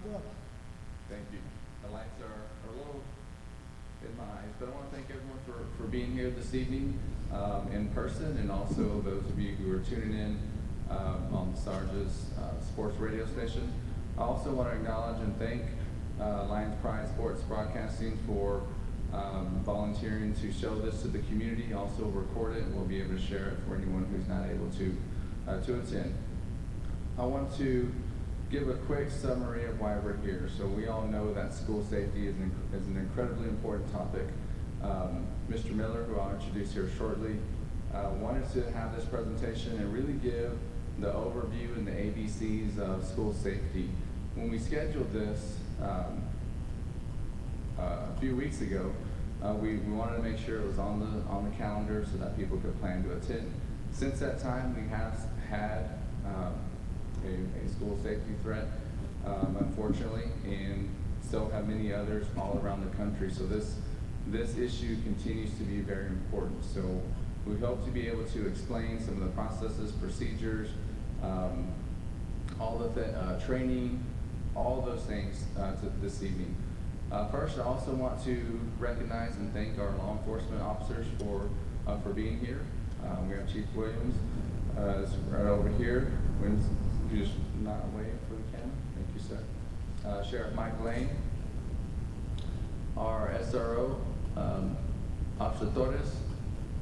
go. Thank you. The lights are a little in my eyes, but I want to thank everyone for being here this evening in person, and also those of you who are tuning in on the Sarge's sports radio station. I also want to acknowledge and thank Lions Pride Sports Broadcasting for volunteering to show this to the community, also record it, and we'll be able to share it for anyone who's not able to attend. I want to give a quick summary of why we're here. So we all know that school safety is an incredibly important topic. Mr. Miller, who I'll introduce here shortly, wanted to have this presentation and really give the overview and the ABCs of school safety. When we scheduled this a few weeks ago, we wanted to make sure it was on the calendar so that people could plan to attend. Since that time, we have had a school safety threat, unfortunately, and still have many others all around the country. So this issue continues to be very important. So we hope to be able to explain some of the processes, procedures, all the training, all those things this evening. First, I also want to recognize and thank our law enforcement officers for being here. We have Chief Williams is right over here. Just not waiting for the camera. Thank you, sir. Sheriff Mike Lane, our SRO, Officer Torres.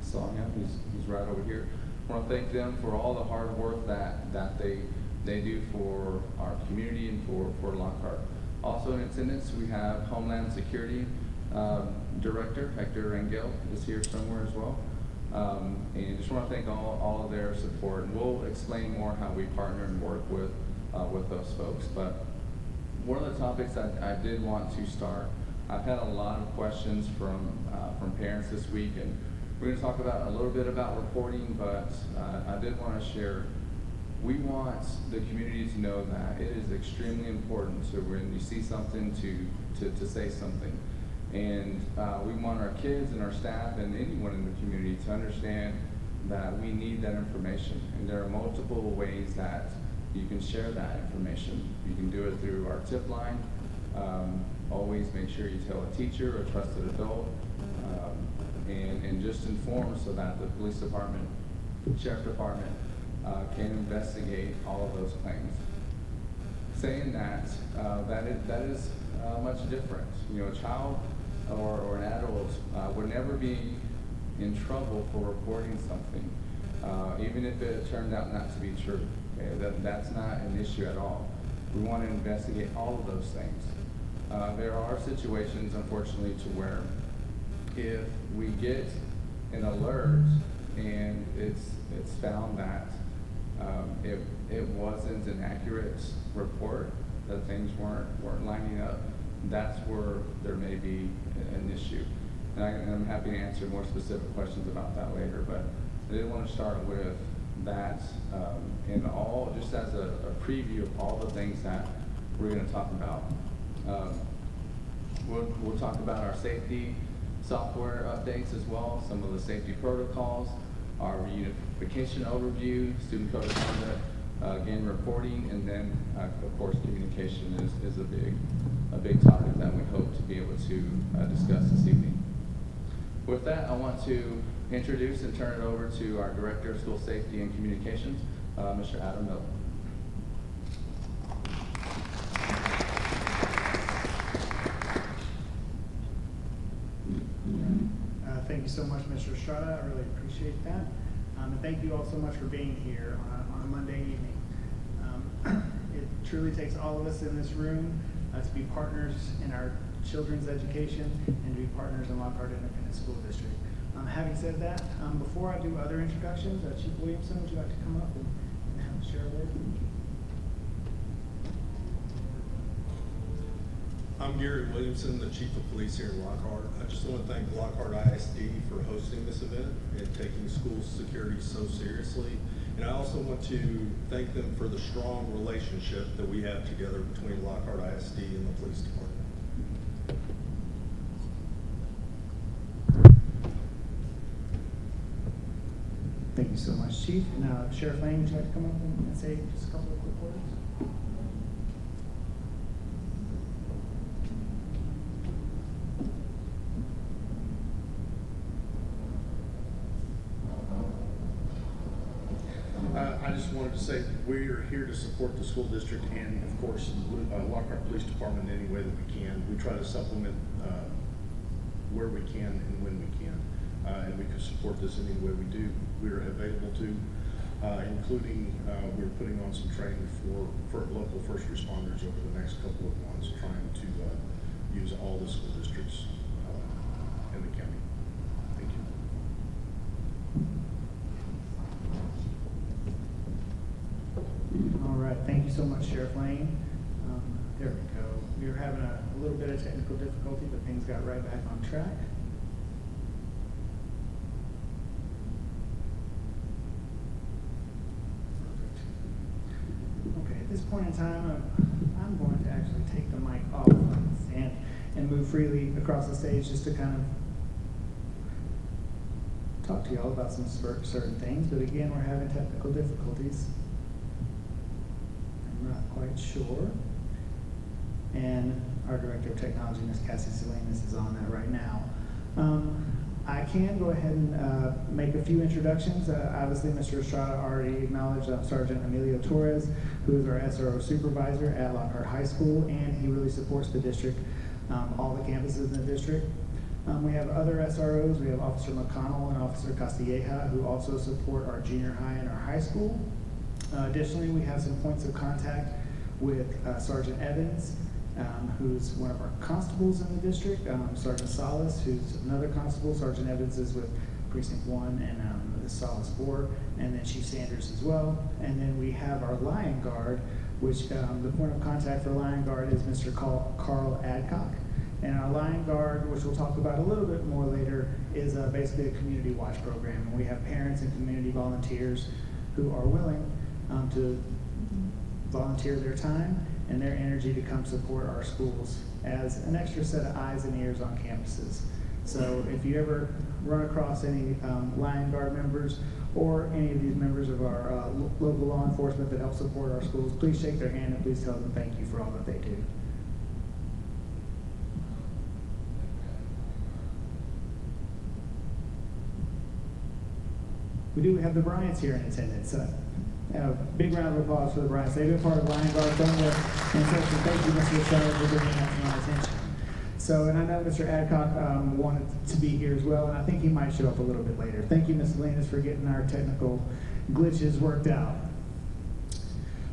I saw him. He's right over here. I want to thank them for all the hard work that they do for our community and for Lockhart. Also in attendance, we have Homeland Security Director Hector Rangel is here somewhere as well. And just want to thank all of their support, and we'll explain more how we partner and work with those folks. But one of the topics I did want to start, I've had a lot of questions from parents this week, and we're going to talk about a little bit about reporting, but I did want to share, we want the community to know that it is extremely important to, when you see something, to say something. And we want our kids and our staff and anyone in the community to understand that we need that information. And there are multiple ways that you can share that information. You can do it through our tip line. Always make sure you tell a teacher or a trusted adult, and just inform so that the police department, sheriff department can investigate all of those claims. Saying that, that is much different. You know, a child or an adult would never be in trouble for reporting something, even if it turned out not to be true. Okay? That's not an issue at all. We want to investigate all of those things. There are situations, unfortunately, to where if we get an alert and it's found that it wasn't an accurate report, that things weren't lining up, that's where there may be an issue. And I'm happy to answer more specific questions about that later, but I did want to start with that and all, just as a preview of all the things that we're going to talk about. We'll talk about our safety software updates as well, some of the safety protocols, our reunification overview, student code of conduct, again, reporting, and then, of course, communication is a big topic that we hope to be able to discuss this evening. With that, I want to introduce and turn it over to our Director of School Safety and Communications, Mr. Adam Miller. Thank you so much, Mr. Estrada. I really appreciate that. And thank you all so much for being here on a Monday evening. It truly takes all of us in this room to be partners in our children's education and to be partners in Lockhart Independent School District. Having said that, before I do other introductions, Chief Williamson, would you like to come up and help share a word? I'm Gary Williamson, the Chief of Police here in Lockhart. I just want to thank Lockhart ISD for hosting this event and taking school security so seriously. And I also want to thank them for the strong relationship that we have together between Lockhart ISD and the police department. Thank you so much, Chief. Now, Sheriff Lane, would you like to come up and say just a couple of quick words? wanted to say we are here to support the school district and, of course, Lockhart Police Department in any way that we can. We try to supplement where we can and when we can, and we can support this in any way we do. We are available to, including we're putting on some training for local first responders over the next couple of months, trying to use all the school districts in the county. Thank you. All right, thank you so much, Sheriff Lane. There we go. We were having a little bit of technical difficulty, but things got right back on track. Perfect. Okay, at this point in time, I'm going to actually take the mic off the stand and move freely across the stage just to kind of talk to y'all about some certain things. But again, we're having technical difficulties. I'm not quite sure. And our Director of Technology, Ms. Cassie Salinas, is on that right now. I can go ahead and make a few introductions. Obviously, Mr. Estrada already acknowledged Sergeant Emilio Torres, who is our SRO supervisor at Lockhart High School, and he really supports the district, all the campuses in the district. We have other SROs. We have Officer McConnell and Officer Castilleja, who also support our junior high and our high school. Additionally, we have some points of contact with Sergeant Evans, who's one of our constables in the district, Sergeant Salas, who's another constable. Sergeant Evans is with Precinct 1 and the Salas 4, and then Chief Sanders as well. And then we have our Lion Guard, which the point of contact for Lion Guard is Mr. Carl Adcock. And our Lion Guard, which we'll talk about a little bit more later, is basically a community watch program. And we have parents and community volunteers who are willing to volunteer their time and their energy to come support our schools as an extra set of eyes and ears on campuses. So if you ever run across any Lion Guard members or any of these members of our local law enforcement that help support our schools, please shake their hand and please tell them thank you for all that they do. We do have the Bryants here in attendance. A big round of applause for the Bryants. They've been part of Lion Guard from the inception. Thank you, Mr. Estrada, for bringing that to my attention. So, and I know Mr. Adcock wanted to be here as well, and I think he might show up a little bit later. Thank you, Ms. Salinas, for getting our technical glitches worked out.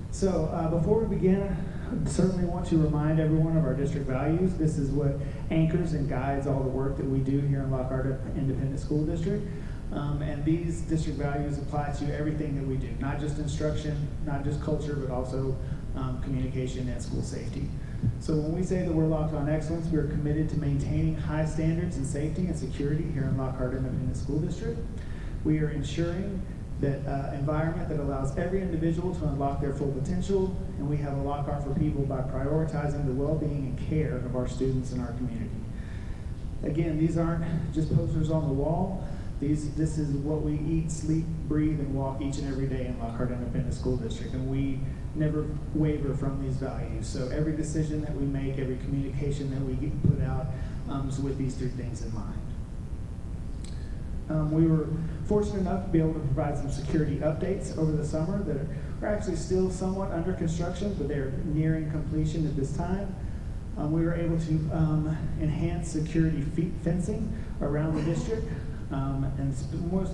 So, before we begin, I certainly want to remind everyone of our district values. This is what anchors and guides all the work that we do here in Lockhart Independent School District. And these district values apply to everything that we do, not just instruction, not just culture, but also communication and school safety. So when we say that we're locked on excellence, we're committed to maintaining high standards in safety and security here in Lockhart Independent School District. We are ensuring that environment that allows every individual to unlock their full potential, and we have a Lockhart for People by prioritizing the well-being and care of our students in our community. Again, these aren't just posters on the wall. This is what we eat, sleep, breathe, and walk each and every day in Lockhart Independent School District, and we never waver from these values. So every decision that we make, every communication that we put out is with these three things in mind. We were fortunate enough to be able to provide some security updates over the summer that are actually still somewhat under construction, but they're nearing completion at this time. We were able to enhance security fencing around the district. And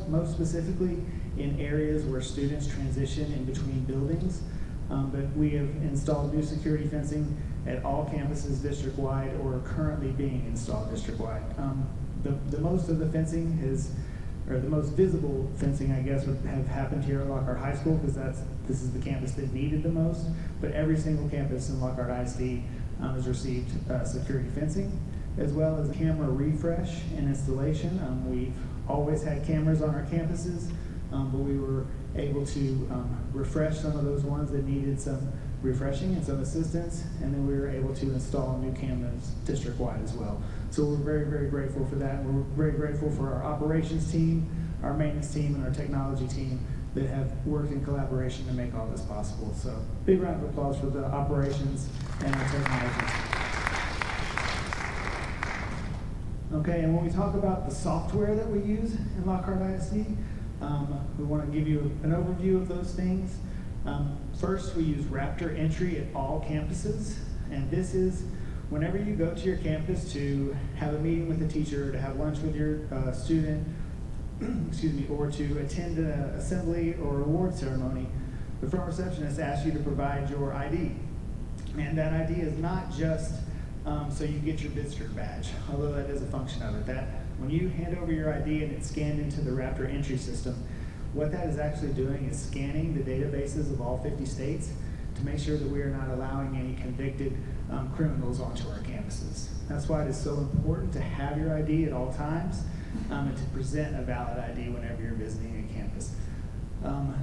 most specifically in areas where students transition in between buildings. But we have installed new security fencing at all campuses district-wide or currently being installed district-wide. The most of the fencing or the most visible fencing, I guess, would have happened here at Lockhart High School because this is the campus that needed the most. But every single campus in Lockhart ISD has received security fencing, as well as camera refresh and installation. We've always had cameras on our campuses, but we were able to refresh some of those ones that needed some refreshing and some assistance, and then we were able to install new cameras district-wide as well. So we're very, very grateful for that. We're very grateful for our operations team, our maintenance team, and our technology team that have worked in collaboration to make all this possible. So big round of applause for the operations and our technology team. Okay, and when we talk about the software that we use in Lockhart ISD, we want to give you an overview of those things. First, we use Raptor entry at all campuses, and this is whenever you go to your campus to have a meeting with a teacher, to have lunch with your student, excuse me, or to attend an assembly or award ceremony, the front receptionist asks you to provide your ID. And that ID is not just so you get your visitor badge, although that is a function of it. That when you hand over your ID and it's scanned into the Raptor entry system, what that is actually doing is scanning the databases of all 50 states to make sure that we are not allowing any convicted criminals onto our campuses. That's why it is so important to have your ID at all times and to present a valid ID whenever you're visiting a campus.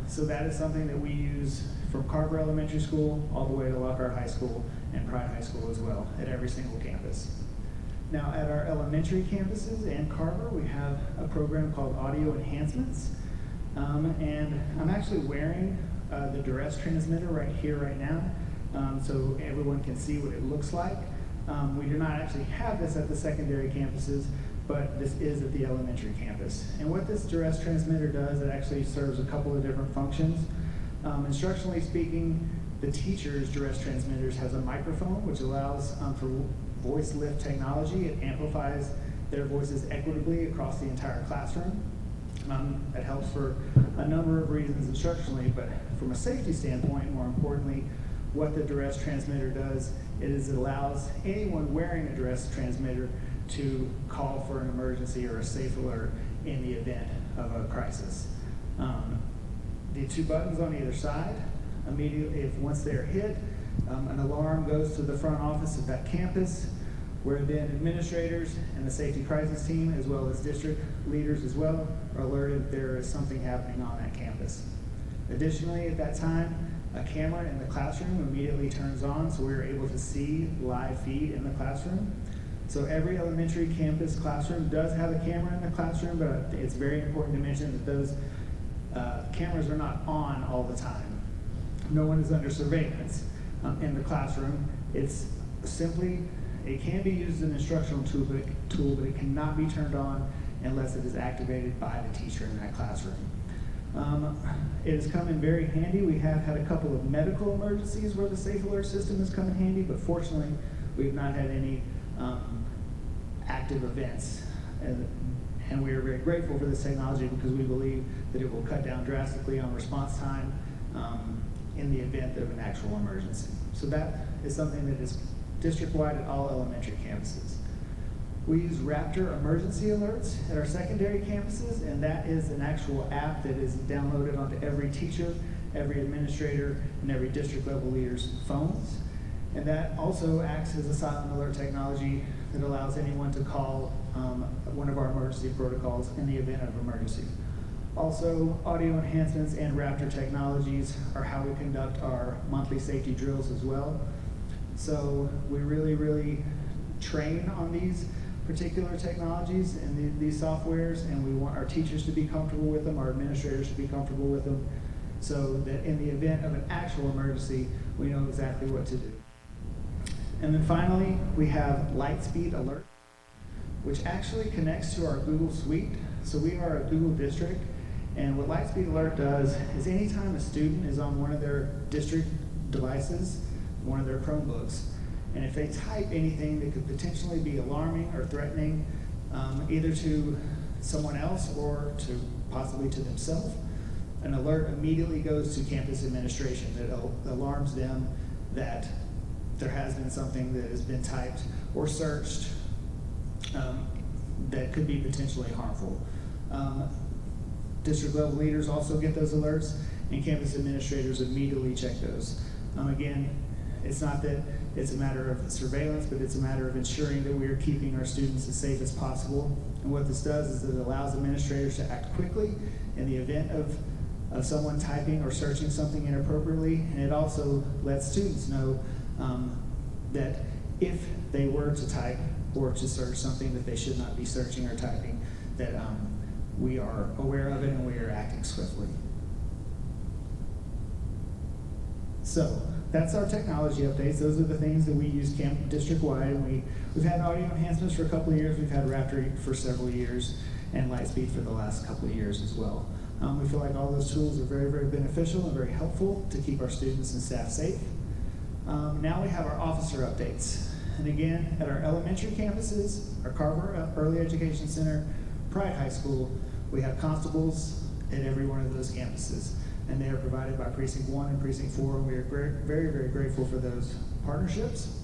So that is something that we use from Carver Elementary School all the way to Lockhart High School and Pride High School as well at every single campus. Now at our elementary campuses and Carver, we have a program called Audio Enhancements. And I'm actually wearing the duress transmitter right here, right now, so everyone can see what it looks like. We do not actually have this at the secondary campuses, but this is at the elementary campus. And what this duress transmitter does, it actually serves a couple of different functions. Instructionally speaking, the teacher's duress transmitters has a microphone, which allows for voice lift technology. It amplifies their voices equitably across the entire classroom. It helps for a number of reasons instructionally, but from a safety standpoint, more importantly, what the duress transmitter does is it allows anyone wearing a duress transmitter to call for an emergency or a safe alert in the event of a crisis. The two buttons on either side, immediately, once they're hit, an alarm goes to the front office of that campus, where then administrators and the safety crisis team, as well as district leaders as well, are alerted there is something happening on that campus. Additionally, at that time, a camera in the classroom immediately turns on, so we're able to see live feed in the classroom. So every elementary campus classroom does have a camera in the classroom, but it's very important to mention that those cameras are not on all the time. No one is under surveillance in the classroom. It's simply, it can be used as an instructional tool, but it cannot be turned on unless it is activated by the teacher in that classroom. It has come in very handy. We have had a couple of medical emergencies where the safe alert system has come in handy, but fortunately, we have not had any active events. And we are very grateful for this technology because we believe that it will cut down drastically on response time in the event of an actual emergency. So that is something that is district-wide at all elementary campuses. We use Raptor emergency alerts at our secondary campuses, and that is an actual app that is downloaded onto every teacher, every administrator, and every district level leader's phones. And that also acts as a silent alert technology that allows anyone to call one of our emergency protocols in the event of emergency. Also, audio enhancements and Raptor technologies are how we conduct our monthly safety drills as well. So we really train on these particular technologies and these softwares, and we want our teachers to be comfortable with them, our administrators to be comfortable with them, so that in the event of an actual emergency, we know exactly what to do. And then finally, we have Lightspeed Alert, which actually connects to our Google Suite. So we are a Google district, and what Lightspeed Alert does is anytime a student is on one of their district devices, one of their Chromebooks, and if they type anything that could potentially be alarming or threatening, either to someone else or to possibly to themselves, an alert immediately goes to campus administration that alarms them that there has been something that has been typed or searched that could be potentially harmful. District level leaders also get those alerts, and campus administrators immediately check those. Again, it's not that it's a matter of surveillance, but it's a matter of ensuring that we are keeping our students as safe as possible. And what this does is it allows administrators to act quickly in the event of someone typing or searching something inappropriately, and it also lets students know that if they were to type or to search something that they should not be searching or typing, that we are aware of it and we are acting swiftly. So that's our technology updates. Those are the things that we use district-wide. And we've had audio enhancements for a couple of years. We've had Raptor for several years, and Lightspeed for the last couple of years as well. We feel like all those tools are very, very beneficial and very helpful to keep our students and staff safe. Now we have our officer updates. And again, at our elementary campuses, our Carver Early Education Center, Pride High School, we have constables at every one of those campuses. And they are provided by Precinct 1 and Precinct 4, and we are very, very grateful for those partnerships.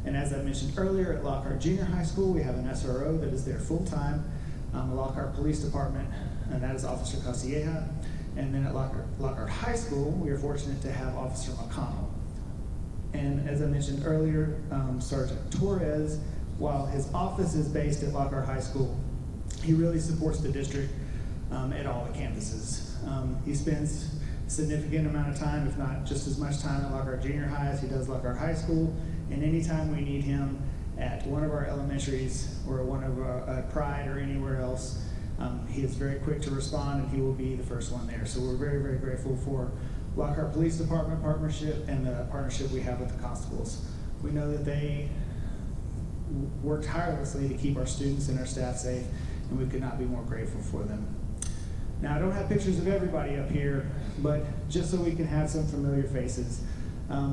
And as I mentioned earlier, at Lockhart Junior High School, we have an SRO that is there full-time. The Lockhart Police Department, and that is Officer Casilleja. And then at Lockhart High School, we are fortunate to have Officer McConnell. And as I mentioned earlier, Sergeant Torres, while his office is based at Lockhart High School, he really supports the district at all the campuses. He spends a significant amount of time, if not just as much time, at Lockhart Junior High as he does Lockhart High School. And anytime we need him at one of our elementaries or one of our Pride or anywhere else, he is very quick to respond, and he will be the first one there. So we're very, very grateful for Lockhart Police Department partnership and the partnership we have with the constables. We know that they work tirelessly to keep our students and our staff safe, and we could not be more grateful for them. Now, I don't have pictures of everybody up here, but just so we can have some familiar faces.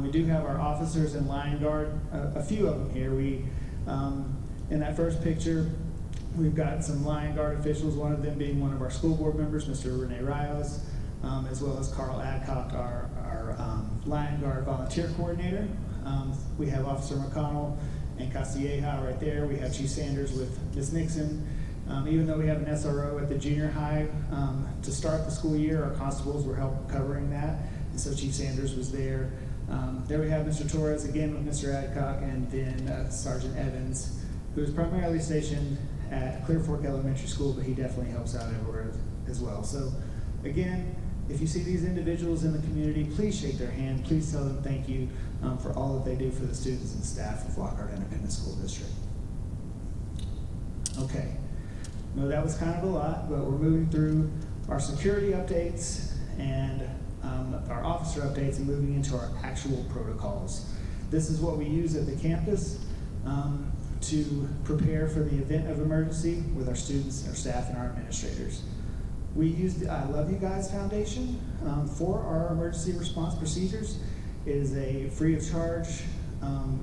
We do have our officers in line guard, a few of them here. In that first picture, we've got some line guard officials, one of them being one of our school board members, Mr. Rene Rios, as well as Carl Adcock, our line guard volunteer coordinator. We have Officer McConnell and Casilleja right there. We have Chief Sanders with Ms. Nixon. Even though we have an SRO at the junior high, to start the school year, our constables were covering that, and so Chief Sanders was there. There we have Mr. Torres again with Mr. Adcock, and then Sergeant Evans, who is primarily stationed at Clear Fork Elementary School, but he definitely helps out everywhere as well. So again, if you see these individuals in the community, please shake their hand. Please tell them thank you for all that they do for the students and staff of Lockhart Independent School District. Okay. No, that was kind of a lot, but we're moving through our security updates and our officer updates and moving into our actual protocols. This is what we use at the campus to prepare for the event of emergency with our students, our staff, and our administrators. We use the I Love You Guys Foundation for our emergency response procedures. It is a free of charge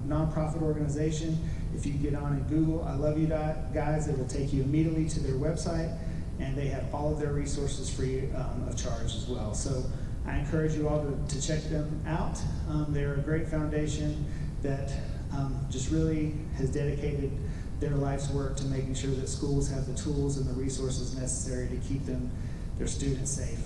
nonprofit organization. If you get on and Google I Love You Guys, it will take you immediately to their website, and they have all of their resources free of charge as well. So I encourage you all to check them out. They're a great foundation that just really has dedicated their life's work to making sure that schools have the tools and the resources necessary to keep their students safe.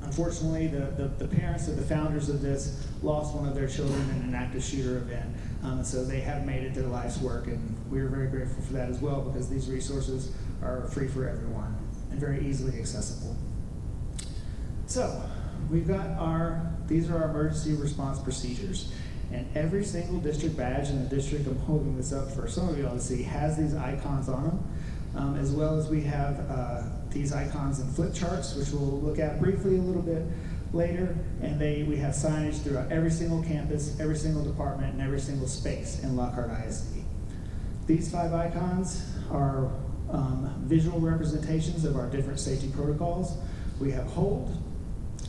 Unfortunately, the parents of the founders of this lost one of their children in an active shooter event, and so they have made it their life's work, and we're very grateful for that as well, because these resources are free for everyone and very easily accessible. So we've got these are our emergency response procedures, and every single district badge in the district, I'm holding this up for some of you all to see, has these icons on them, as well as we have these icons in flip charts, which we'll look at briefly a little bit later, and we have signage throughout every single campus, every single department, and every single space in Lockhart ISD. These 5 icons are visual representations of our different safety protocols. We have hold,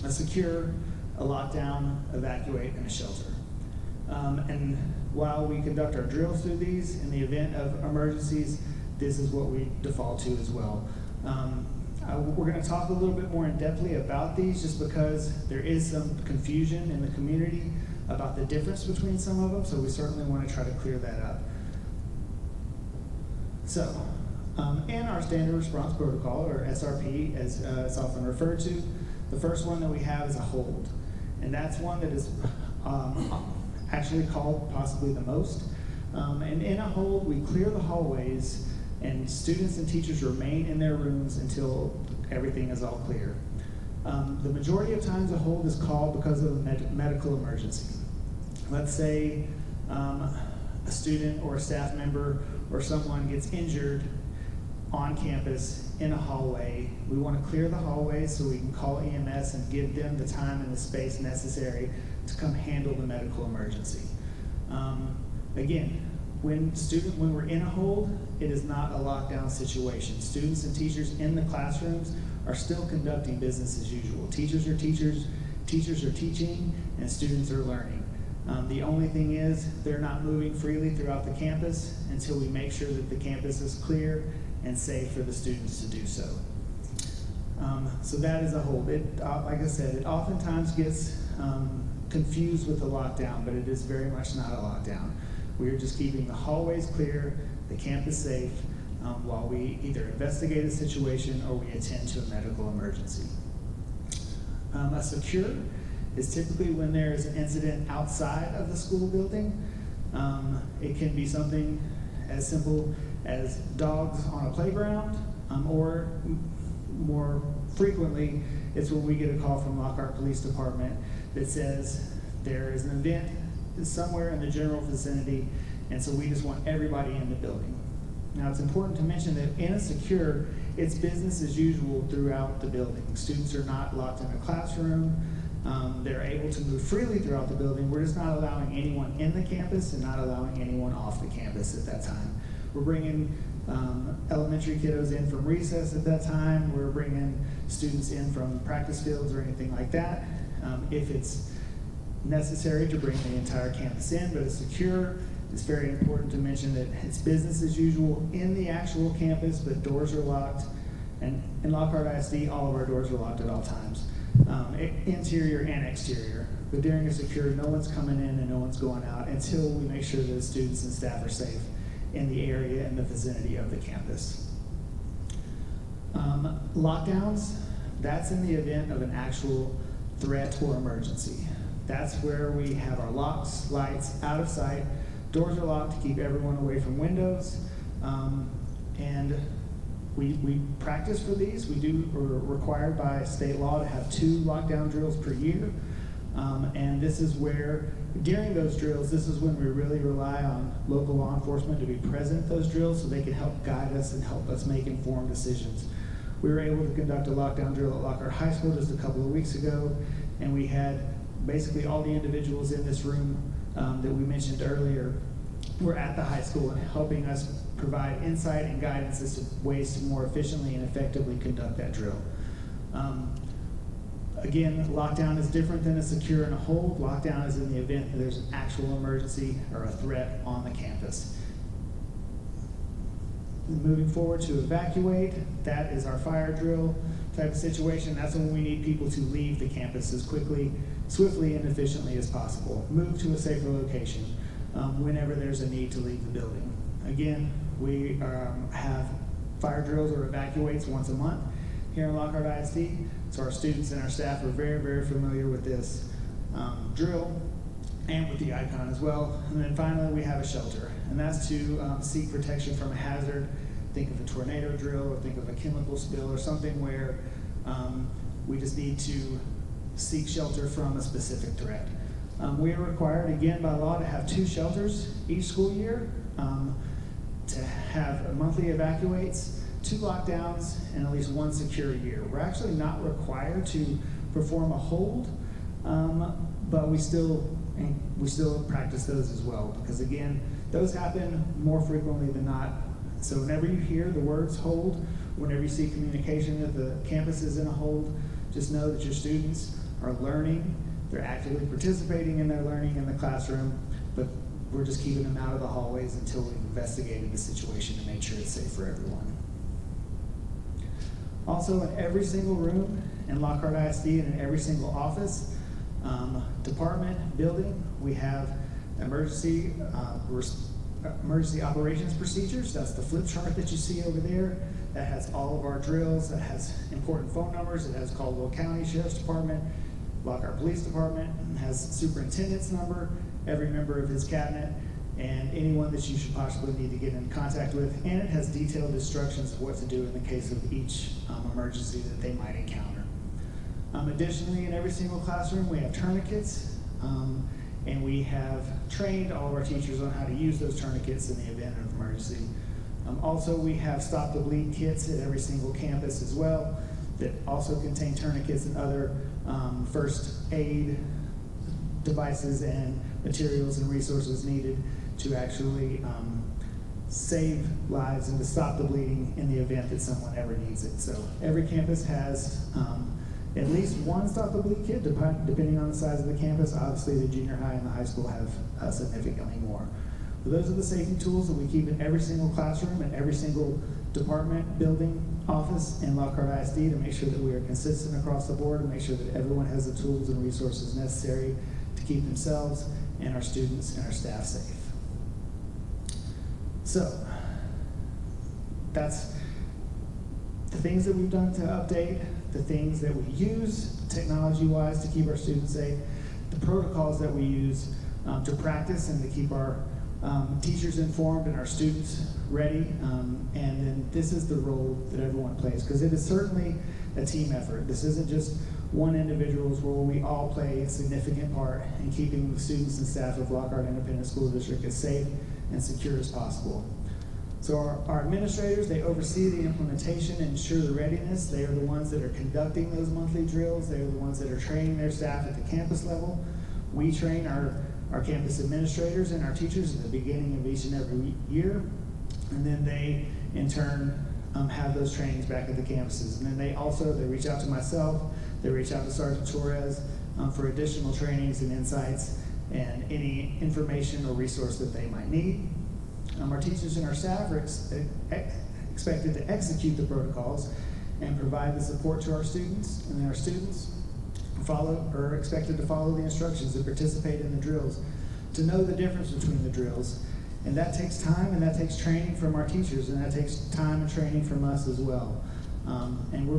a secure, a lockdown, evacuate, and a shelter. And while we conduct our drills through these, in the event of emergencies, this is what we default to as well. We're going to talk a little bit more in-depthly about these, just because there is some confusion in the community about the difference between some of them, so we certainly want to try to clear that up. So, in our standard response protocol, or SRP, as it's often referred to, the first one that we have is a hold, and that's one that is actually called possibly the most. And in a hold, we clear the hallways, and students and teachers remain in their rooms until everything is all clear. The majority of times a hold is called because of a medical emergency. Let's say a student or a staff member or someone gets injured on campus in a hallway. We want to clear the hallway so we can call EMS and give them the time and the space necessary to come handle the medical emergency. Again, when we're in a hold, it is not a lockdown situation. Students and teachers in the classrooms are still conducting business as usual. Teachers are teaching, and students are learning. The only thing is, they're not moving freely throughout the campus until we make sure that the campus is clear and safe for the students to do so. So that is a hold. Like I said, it oftentimes gets confused with the lockdown, but it is very much not a lockdown. We are just keeping the hallways clear, the campus safe, while we either investigate a situation or we attend to a medical emergency. A secure is typically when there is an incident outside of the school building. It can be something as simple as dogs on a playground, or more frequently, it's when we get a call from Lockhart Police Department that says there is an event somewhere in the general vicinity, and so we just want everybody in the building. Now, it's important to mention that in a secure, it's business as usual throughout the building. Students are not locked in a classroom. They're able to move freely throughout the building. We're just not allowing anyone in the campus and not allowing anyone off the campus at that time. We're bringing elementary kiddos in from recess at that time. We're bringing students in from practice fields or anything like that. If it's necessary to bring the entire campus in, but it's secure, it's very important to mention that it's business as usual in the actual campus, but doors are locked. And in Lockhart ISD, all of our doors are locked at all times, interior and exterior. But during a secure, no one's coming in and no one's going out until we make sure that the students and staff are safe in the area and the vicinity of the campus. Lockdowns, that's in the event of an actual threat or emergency. That's where we have our locks, lights out of sight. Doors are locked to keep everyone away from windows. And we practice for these. We're required by state law to have 2 lockdown drills per year. And this is where, during those drills, this is when we really rely on local law enforcement to be present at those drills so they can help guide us and help us make informed decisions. We were able to conduct a lockdown drill at Lockhart High School just a couple of weeks ago, and we had basically all the individuals in this room that we mentioned earlier were at the high school and helping us provide insight and guidance as to ways to more efficiently and effectively conduct that drill. Again, lockdown is different than a secure and a hold. Lockdown is in the event that there's an actual emergency or a threat on the campus. Moving forward to evacuate, that is our fire drill type of situation. That's when we need people to leave the campus as quickly, swiftly, and efficiently as possible. Move to a safer location whenever there's a need to leave the building. Again, we have fire drills or evacuates once a month here in Lockhart ISD. So our students and our staff are very, very familiar with this drill and with the icon as well. And then finally, we have a shelter, and that's to seek protection from a hazard. Think of a tornado drill, or think of a chemical spill, or something where we just need to seek shelter from a specific threat. We are required, again, by law to have 2 shelters each school year, to have monthly evacuates, 2 lockdowns, and at least 1 secure year. We're actually not required to perform a hold, but we still practice those as well, because again, those happen more frequently than not. So whenever you hear the words hold, whenever you see communication that the campus is in a hold, just know that your students are learning, they're actively participating in their learning in the classroom, but we're just keeping them out of the hallways until we've investigated the situation to make sure it's safe for everyone. Also, in every single room in Lockhart ISD and in every single office, department, building, we have emergency operations procedures. That's the flip chart that you see over there. That has all of our drills. That has important phone numbers. It has Caldwell County Sheriff's Department, Lockhart Police Department, and has superintendent's number, every member of his cabinet, and anyone that you should possibly need to get in contact with. And it has detailed instructions of what to do in the case of each emergency that they might encounter. Additionally, in every single classroom, we have tourniquets, and we have trained all of our teachers on how to use those tourniquets in the event of emergency. Also, we have Stop the Bleed kits at every single campus as well that also contain tourniquets and other first aid devices and materials and resources needed to actually save lives and to stop the bleeding in the event that someone ever needs it. So every campus has at least one Stop the Bleed kit, depending on the size of the campus. Obviously, the junior high and the high school have significantly more. But those are the safety tools that we keep in every single classroom and every single department, building, office in Lockhart ISD to make sure that we are consistent across the board and make sure that everyone has the tools and resources necessary to keep themselves and our students and our staff safe. So, that's the things that we've done to update, the things that we use technology-wise to keep our students safe, the protocols that we use to practice and to keep our teachers informed and our students ready. And then this is the role that everyone plays, because it is certainly a team effort. This isn't just one individual's role. We all play a significant part in keeping the students and staff of Lockhart Independent School District as safe and secure as possible. So our administrators, they oversee the implementation and ensure the readiness. They are the ones that are conducting those monthly drills. They are the ones that are training their staff at the campus level. We train our campus administrators and our teachers at the beginning of each and every year. And then they, in turn, have those trainings back at the campuses. And then they reach out to myself, they reach out to Sergeant Torres for additional trainings and insights and any information or resource that they might need. Our teachers and our staff are expected to execute the protocols and provide the support to our students, and then our students are expected to follow the instructions and participate in the drills, to know the difference between the drills. And that takes time, and that takes training from our teachers, and that takes time and training from us as well. And we're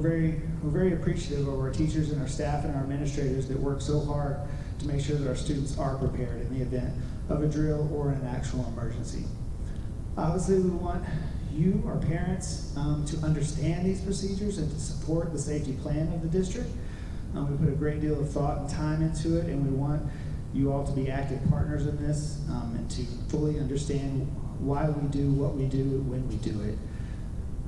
very appreciative of our teachers and our staff and our administrators that work so hard to make sure that our students are prepared in the event of a drill or an actual emergency. Obviously, we want you, our parents, to understand these procedures and to support the safety plan of the district. We put a great deal of thought and time into it, and we want you all to be active partners in this and to fully understand why we do what we do when we do it.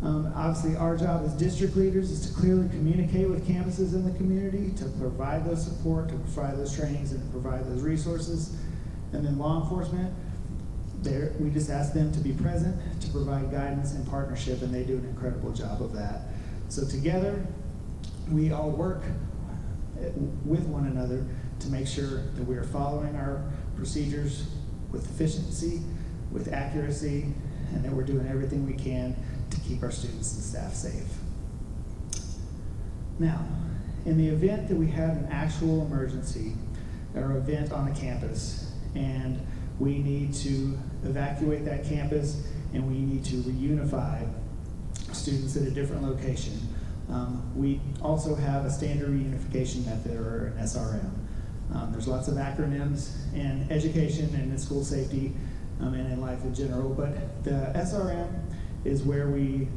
Obviously, our job as district leaders is to clearly communicate with campuses in the community, to provide those support, to provide those trainings, and to provide those resources. And then law enforcement, we just ask them to be present, to provide guidance and partnership, and they do an incredible job of that. So together, we all work with one another to make sure that we are following our procedures with efficiency, with accuracy, and that we're doing everything we can to keep our students and staff safe. Now, in the event that we had an actual emergency or event on a campus, and we need to evacuate that campus and we need to reunify students at a different location, we also have a standard reunification method, or an SRM. There's lots of acronyms in education and in school safety and in life in general, but the SRM is where we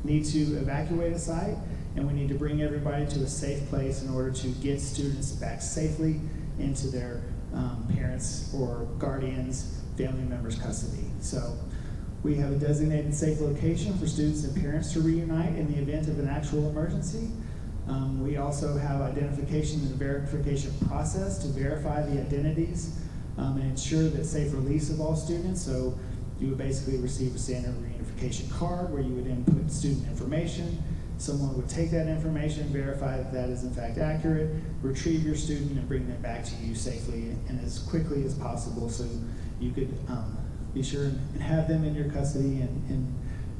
need to evacuate a site and we need to bring everybody to a safe place in order to get students back safely into their parents' or guardians, family members' custody. So we have a designated safe location for students and parents to reunite in the event of an actual emergency. We also have identification and verification process to verify the identities and ensure that safe release of all students. So you would basically receive a standard reunification card where you would input student information. Someone would take that information, verify that that is in fact accurate, retrieve your student, and bring them back to you safely and as quickly as possible so you could be sure and have them in your custody and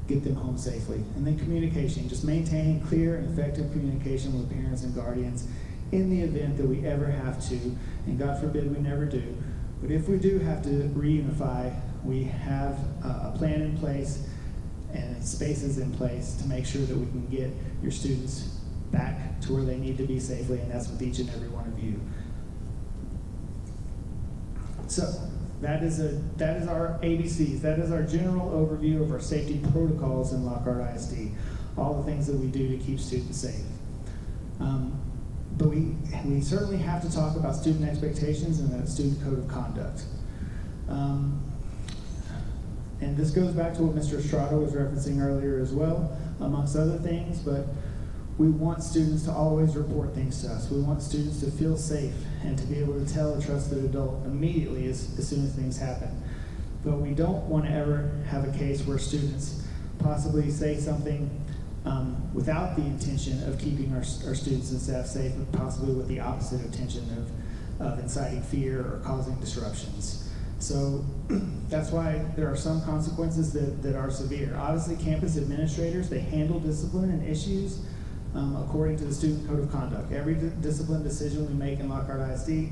get them home safely. And then communication, just maintaining clear and effective communication with parents and guardians in the event that we ever have to, and God forbid we never do, but if we do have to reunify, we have a plan in place and spaces in place to make sure that we can get your students back to where they need to be safely, and that's with each and every one of you. So that is our ABCs. That is our general overview of our safety protocols in Lockhart ISD, all the things that we do to keep students safe. But we certainly have to talk about student expectations and the student code of conduct. And this goes back to what Mr. Estrada was referencing earlier as well, amongst other things, but we want students to always report things to us. We want students to feel safe and to be able to tell a trusted adult immediately as soon as things happen. But we don't want to ever have a case where students possibly say something without the intention of keeping our students and staff safe, but possibly with the opposite intention of inciting fear or causing disruptions. So that's why there are some consequences that are severe. Obviously, campus administrators, they handle discipline and issues according to the Student Code of Conduct. Every discipline decision we make in Lockhart ISD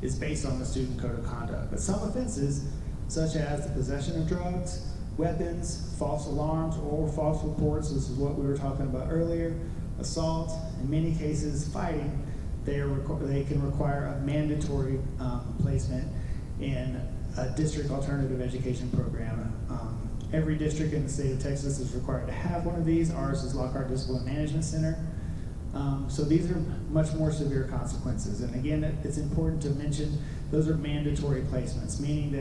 is based on the Student Code of Conduct. But some offenses, such as the possession of drugs, weapons, false alarms, or false reports, this is what we were talking about earlier, assault, in many cases fighting, they can require a mandatory placement in a district alternative education program. Every district in the state of Texas is required to have one of these. Ours is Lockhart Discipline Management Center. So these are much more severe consequences. And again, it's important to mention those are mandatory placements, meaning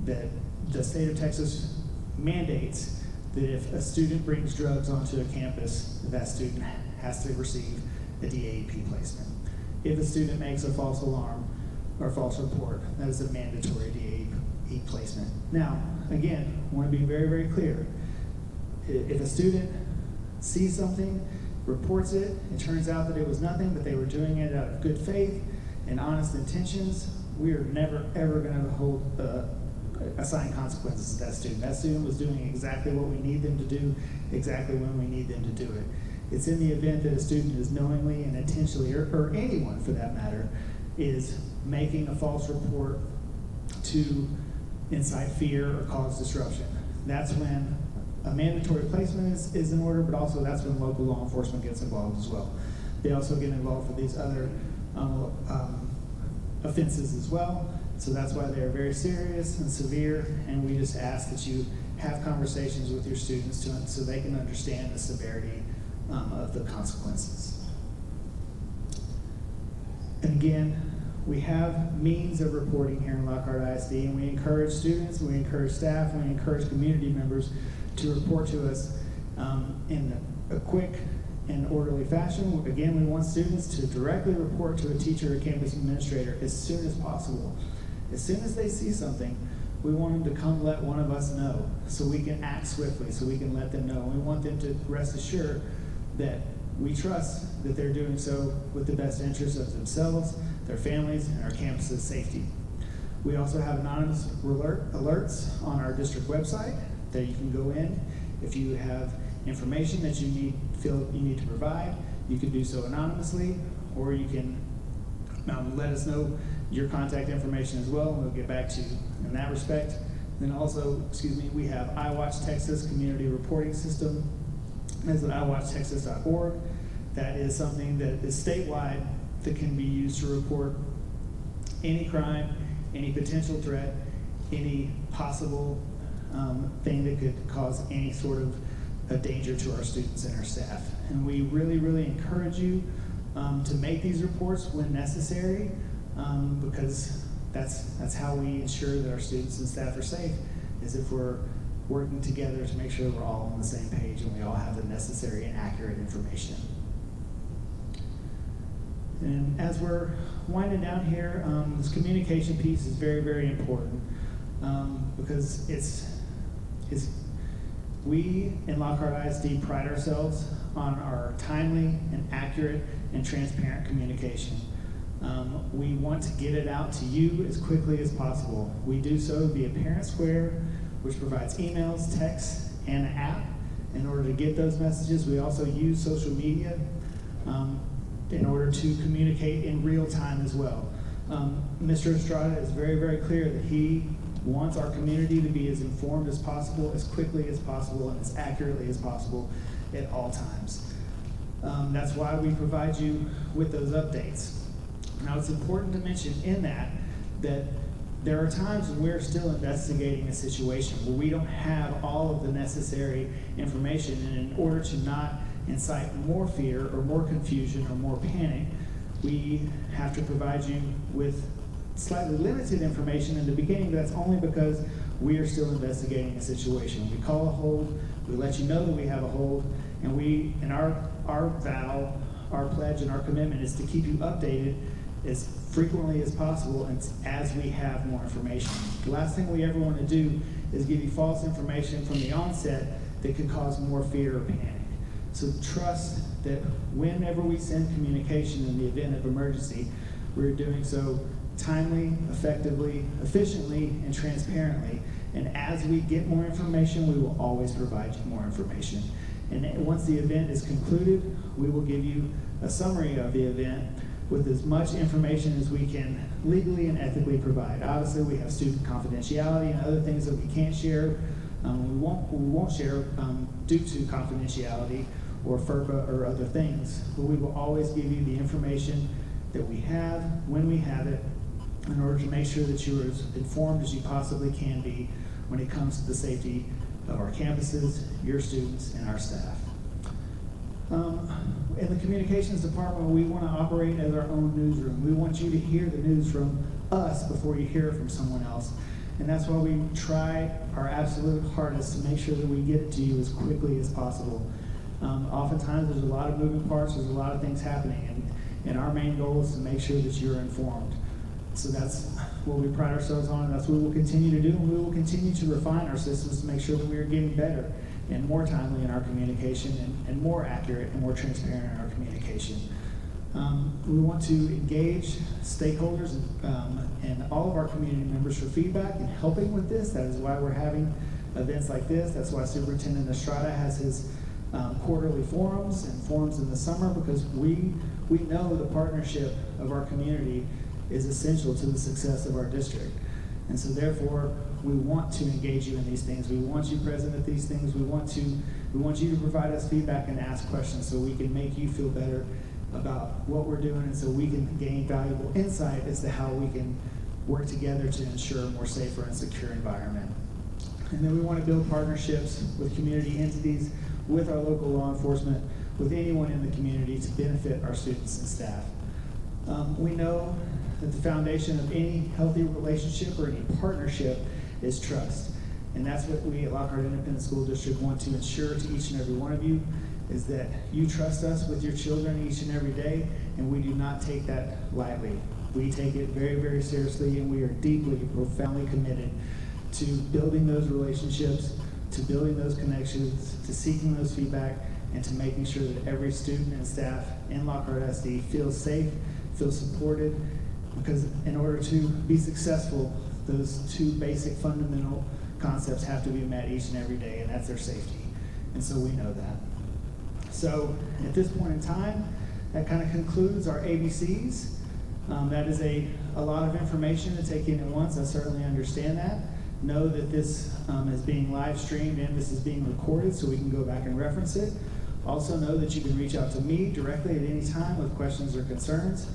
that the state of Texas mandates that if a student brings drugs onto a campus, that student has to receive a DAEP placement. If a student makes a false alarm or false report, that is a mandatory DAEP placement. Now, again, I want to be very, very clear. If a student sees something, reports it, it turns out that it was nothing, but they were doing it out of good faith and honest intentions, we are never, ever going to assign consequences to that student. That student was doing exactly what we need them to do, exactly when we need them to do it. It's in the event that a student is knowingly and intentionally, or anyone for that matter, is making a false report to incite fear or cause disruption. That's when a mandatory placement is in order, but also that's when local law enforcement gets involved as well. They also get involved for these other offenses as well. So that's why they're very serious and severe, and we just ask that you have conversations with your students so they can understand the severity of the consequences. And again, we have means of reporting here in Lockhart ISD, and we encourage students, we encourage staff, and we encourage community members to report to us in a quick and orderly fashion. Again, we want students to directly report to a teacher or campus administrator as soon as possible. As soon as they see something, we want them to come let one of us know so we can act swiftly, so we can let them know. We want them to rest assured that we trust that they're doing so with the best interests of themselves, their families, and our campus's safety. We also have anonymous alerts on our district website that you can go in. If you have information that you feel you need to provide, you can do so anonymously, or you can let us know your contact information as well, and we'll get back to you in that respect. Then also, we have iWatch Texas Community Reporting System. That's at iWatchTexas.org. That is something that is statewide that can be used to report any crime, any potential threat, any possible thing that could cause any sort of a danger to our students and our staff. And we really, really encourage you to make these reports when necessary, because that's how we ensure that our students and staff are safe, is if we're working together to make sure we're all on the same page and we all have the necessary and accurate information. And as we're winding down here, this communication piece is very, very important, because we in Lockhart ISD pride ourselves on our timely and accurate and transparent communication. We want to get it out to you as quickly as possible. We do so via Parent Square, which provides emails, texts, and an app. In order to get those messages, we also use social media in order to communicate in real time as well. Mr. Estrada is very, very clear that he wants our community to be as informed as possible, as quickly as possible, and as accurately as possible at all times. That's why we provide you with those updates. Now, it's important to mention in that there are times when we're still investigating a situation where we don't have all of the necessary information, and in order to not incite more fear or more confusion or more panic, we have to provide you with slightly limited information in the beginning, but that's only because we are still investigating a situation. We call a hold, we let you know that we have a hold, and our vow, our pledge, and our commitment is to keep you updated as frequently as possible and as we have more information. The last thing we ever want to do is give you false information from the onset that could cause more fear or panic. So trust that whenever we send communication in the event of emergency, we're doing so timely, effectively, efficiently, and transparently. And as we get more information, we will always provide you more information. And once the event is concluded, we will give you a summary of the event with as much information as we can legally and ethically provide. Obviously, we have student confidentiality and other things that we can't share. We won't share due to confidentiality or FERPA or other things, but we will always give you the information that we have when we have it in order to make sure that you're as informed as you possibly can be when it comes to the safety of our campuses, your students, and our staff. In the communications department, we want to operate as our own newsroom. We want you to hear the news from us before you hear it from someone else. And that's why we try our absolute hardest to make sure that we get it to you as quickly as possible. Oftentimes there's a lot of moving parts, there's a lot of things happening, and our main goal is to make sure that you're informed. So that's what we pride ourselves on, and that's what we'll continue to do, and we will continue to refine our systems to make sure that we are getting better and more timely in our communication and more accurate and more transparent in our communication. We want to engage stakeholders and all of our community members for feedback and helping with this. That is why we're having events like this. That's why Superintendent Estrada has his quarterly forums and forums in the summer, because we know the partnership of our community is essential to the success of our district. And so therefore, we want to engage you in these things. We want you present at these things. We want you to provide us feedback and ask questions so we can make you feel better about what we're doing, and so we can gain valuable insight as to how we can work together to ensure a more safer and secure environment. And then we want to build partnerships with community entities, with our local law enforcement, with anyone in the community to benefit our students and staff. We know that the foundation of any healthy relationship or any partnership is trust. And that's what we at Lockhart Independent School District want to ensure to each and every one of you, is that you trust us with your children each and every day, and we do not take that lightly. We take it very, very seriously, and we are deeply, profoundly committed to building those relationships, to building those connections, to seeking those feedback, and to making sure that every student and staff in Lockhart SD feels safe, feels supported, because in order to be successful, those two basic fundamental concepts have to be met each and every day, and that's their safety. And so we know that. So at this point in time, that kind of concludes our ABCs. That is a lot of information to take in at once. I certainly understand that. Know that this is being live streamed and this is being recorded so we can go back and reference it. Also know that you can reach out to me directly at any time with questions or concerns.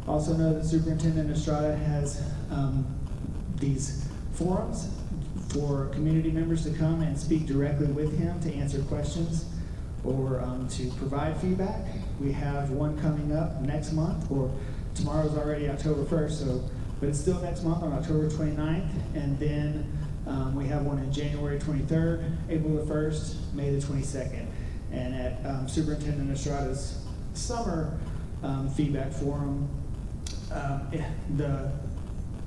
Also know that Superintendent Estrada has these forums for community members to come and speak directly with him to answer questions or to provide feedback. We have one coming up next month, or tomorrow's already October 1st, but it's still next month on October 29th, and then we have one in January 23rd, April the 1st, May the 22nd. And at Superintendent Estrada's summer feedback forum,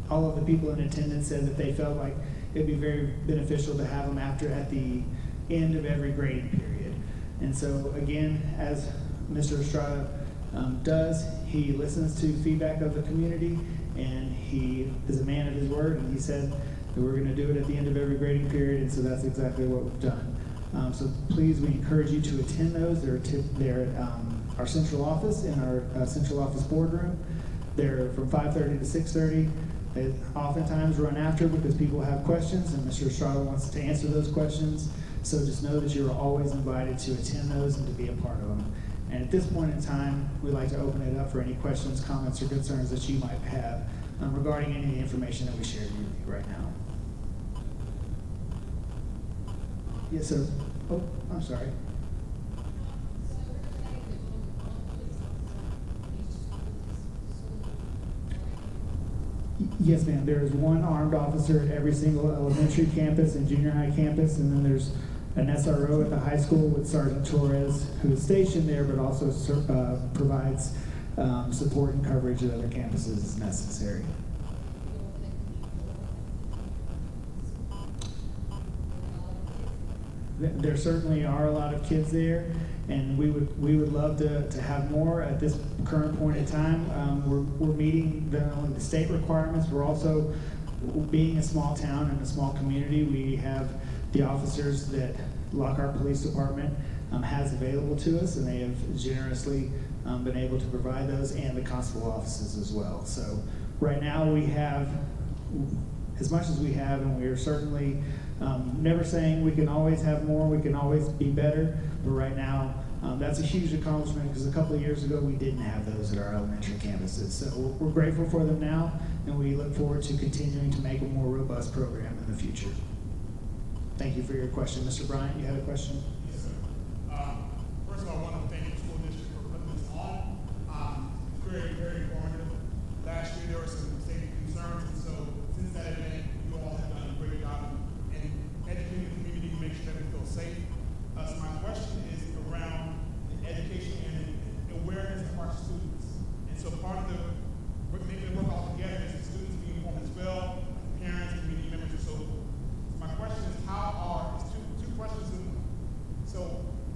all of the people in attendance said that they felt like it'd be very beneficial to have them at the end of every grading period. And so again, as Mr. Estrada does, he listens to feedback of the community, and he is a man of his word, and he said that we're going to do it at the end of every grading period, and so that's exactly what we've done. So please, we encourage you to attend those. They're at our central office, in our central office boardroom. They're from 5:30 to 6:30. They oftentimes run after because people have questions, and Mr. Estrada wants to answer those questions. So just know that you're always invited to attend those and to be a part of them. And at this point in time, we'd like to open it up for any questions, comments, or concerns that you might have regarding any of the information that we shared with you right now. Yes, sir. Oh, I'm sorry. Yes, ma'am. There is one armed officer at every single elementary campus and junior high campus, and then there's an SRO at the high school with Sergeant Torres, who is stationed there, but also provides support and coverage at other campuses as necessary. There certainly are a lot of kids there, and we would love to have more at this current point in time. We're meeting not only the state requirements, we're also, being a small town and a small community, we have the officers that Lockhart Police Department has available to us, and they have generously been able to provide those, and the constable offices as well. So right now we have as much as we have, and we are certainly never saying we can always have more, we can always be better, but right now that's a huge accomplishment, because a couple of years ago we didn't have those at our elementary campuses. So we're grateful for them now, and we look forward to continuing to make a more robust program in the future. Thank you for your question. Mr. Bryant, you had a question? Yes, sir. First of all, I want to thank the school district for putting this on. It's very, very informative. Last year, there were some safety concerns, and so since that event, you all have done a great job in educating the community to make sure that we feel safe. So my question is around the education and awareness of our students. And so part of the making it work all together is the students being informed as well, parents, community members, and so forth. So my question is, it's two questions in one. So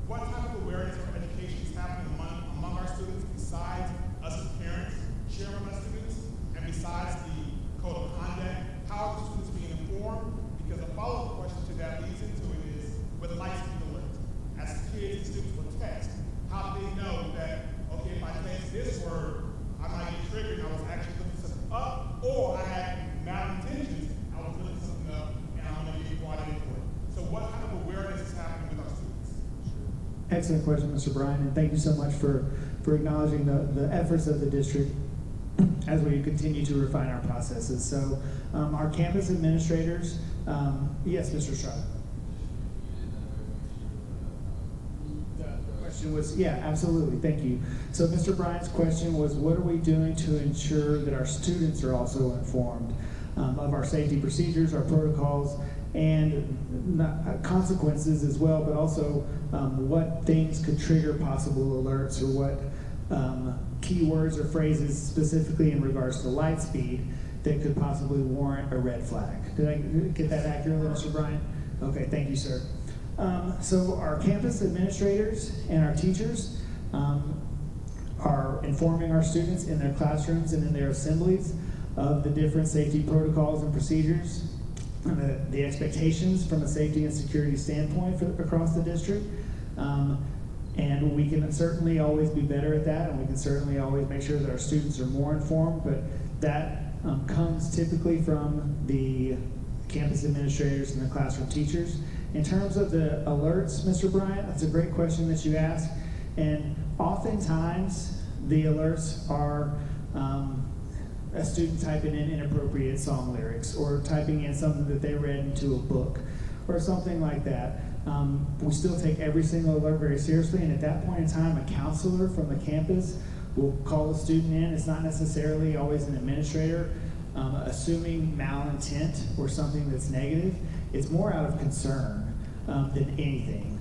what type of awareness or education is happening among our students besides us as parents sharing with our students, and besides the code of conduct? How are the students being informed? Because a follow-up question to that leads into it is, with light speed alerts, as kids and students will text, how do they know that, okay, if I text this word, I might get triggered and I was actually looking something up, or I had malintentions, I was looking something up, and I'm going to get brought in for it. So what kind of awareness is happening with our students? Excellent question, Mr. Bryan, and thank you so much for acknowledging the efforts of the district as we continue to refine our processes. So our campus administrators, yes, Mr. Stroud. The question was, yeah, absolutely, thank you. So Mr. Bryan's question was, what are we doing to ensure that our students are also informed of our safety procedures, our protocols, and consequences as well, but also what things could trigger possible alerts, or what keywords or phrases specifically in regards to light speed that could possibly warrant a red flag. Did I get that accurately, Mr. Bryan? Okay, thank you, sir. So our campus administrators and our teachers are informing our students in their classrooms and in their assemblies of the different safety protocols and procedures, and the expectations from a safety and security standpoint across the district. And we can certainly always be better at that, and we can certainly always make sure that our students are more informed, but that comes typically from the campus administrators and the classroom teachers. In terms of the alerts, Mr. Bryant, that's a great question that you ask, and oftentimes the alerts are a student typing in inappropriate song lyrics, or typing in something that they read into a book, or something like that. We still take every single alert very seriously, and at that point in time, a counselor from the campus will call the student in. It's not necessarily always an administrator assuming malintent or something that's negative. It's more out of concern than anything.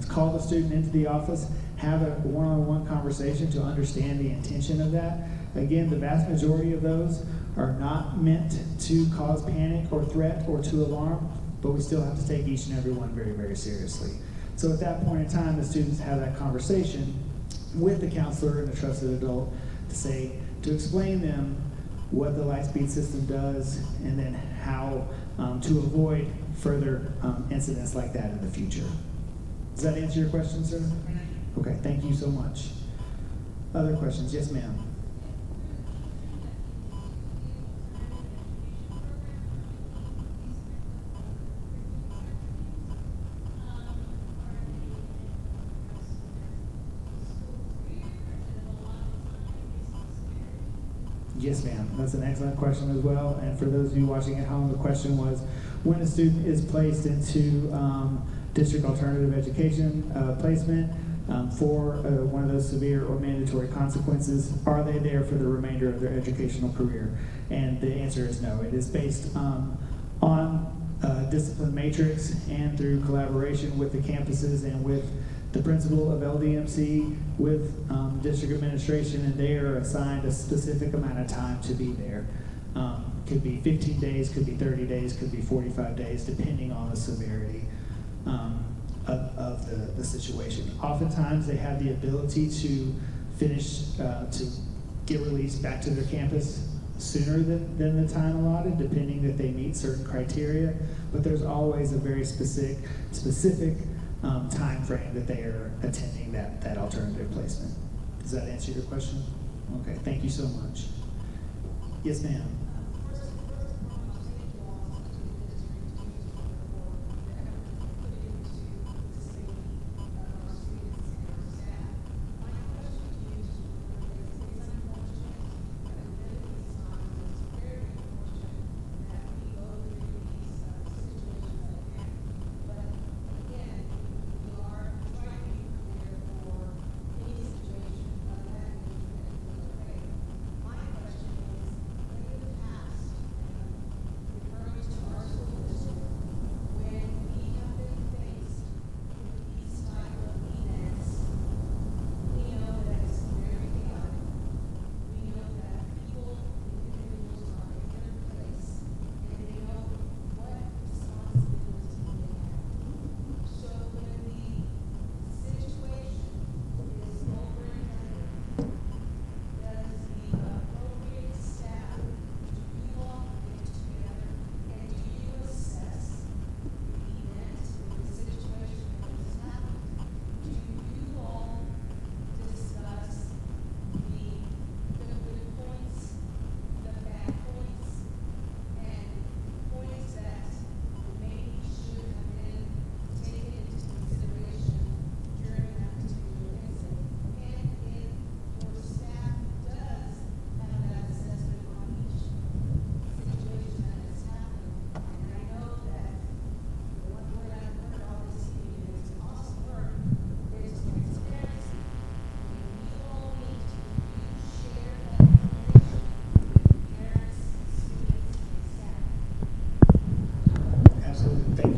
Call the student into the office, have a one-on-one conversation to understand the intention of that. Again, the vast majority of those are not meant to cause panic or threat or to alarm, but we still have to take each and every one very, very seriously. So at that point in time, the students have that conversation with the counselor and the trusted adult to explain them what the Lightspeed system does, and then how to avoid further incidents like that in the future. Does that answer your question, sir? Okay, thank you so much. Other questions? Yes, ma'am. Yes, ma'am. That's an excellent question as well. And for those of you watching at home, the question was, when a student is placed into district alternative education placement for one of those severe or mandatory consequences, are they there for the remainder of their educational career? And the answer is no. It is based on discipline matrix and through collaboration with the campuses and with the principal of LDMC, with district administration, and they are assigned a specific amount of time to be there. Could be 15 days, could be 30 days, could be 45 days, depending on the severity of the situation. Oftentimes, they have the ability to finish, to get released back to their campus sooner than the time allotted, depending that they meet certain criteria. But there's always a very specific time frame that they are attending that alternative placement. Does that answer your question? Okay, thank you so much. Yes, ma'am.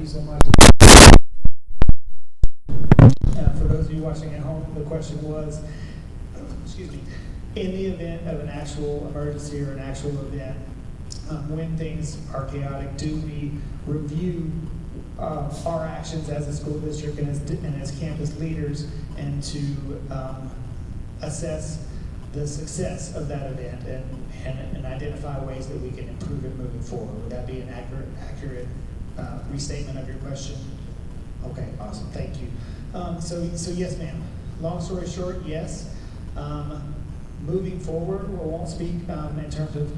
So much. For those of you watching at home, the question was, excuse me, in the event of an actual emergency or an actual event, when things are chaotic, do we review our actions as a school district and as campus leaders, and to assess the success of that event and identify ways that we can improve it moving forward? Would that be an accurate restatement of your question? Okay, awesome, thank you. So yes, ma'am. Long story short, yes. Moving forward, we won't speak in terms of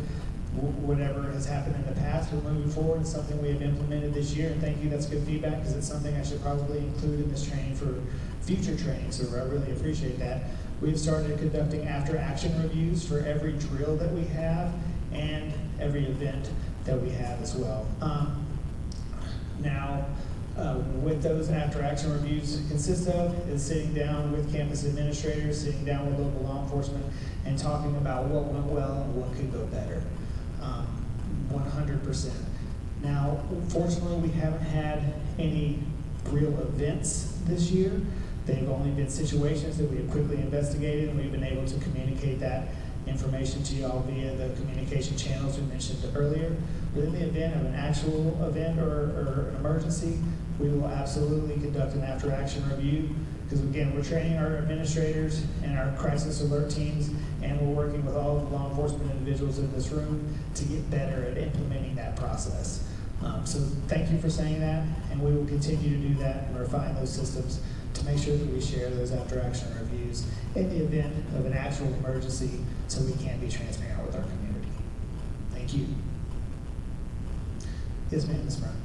whatever has happened in the past, but moving forward, it's something we have implemented this year, and thank you, that's good feedback, because it's something I should probably include in this training for future training, so I really appreciate that. We've started conducting after-action reviews for every drill that we have and every event that we have as well. Now, what those after-action reviews consist of is sitting down with campus administrators, sitting down with local law enforcement, and talking about what went well and what could go better. 100%. Now, fortunately, we haven't had any real events this year. They've only been situations that we have quickly investigated, and we've been able to communicate that information to y'all via the communication channels we mentioned earlier. But in the event of an actual event or an emergency, we will absolutely conduct an after-action review, because again, we're training our administrators and our crisis alert teams, and we're working with all the law enforcement individuals in this room to get better at implementing that process. So thank you for saying that, and we will continue to do that and refine those systems to make sure that we share those after-action reviews in the event of an actual emergency, so we can be transparent with our community. Thank you. Yes, ma'am, Ms. Brown.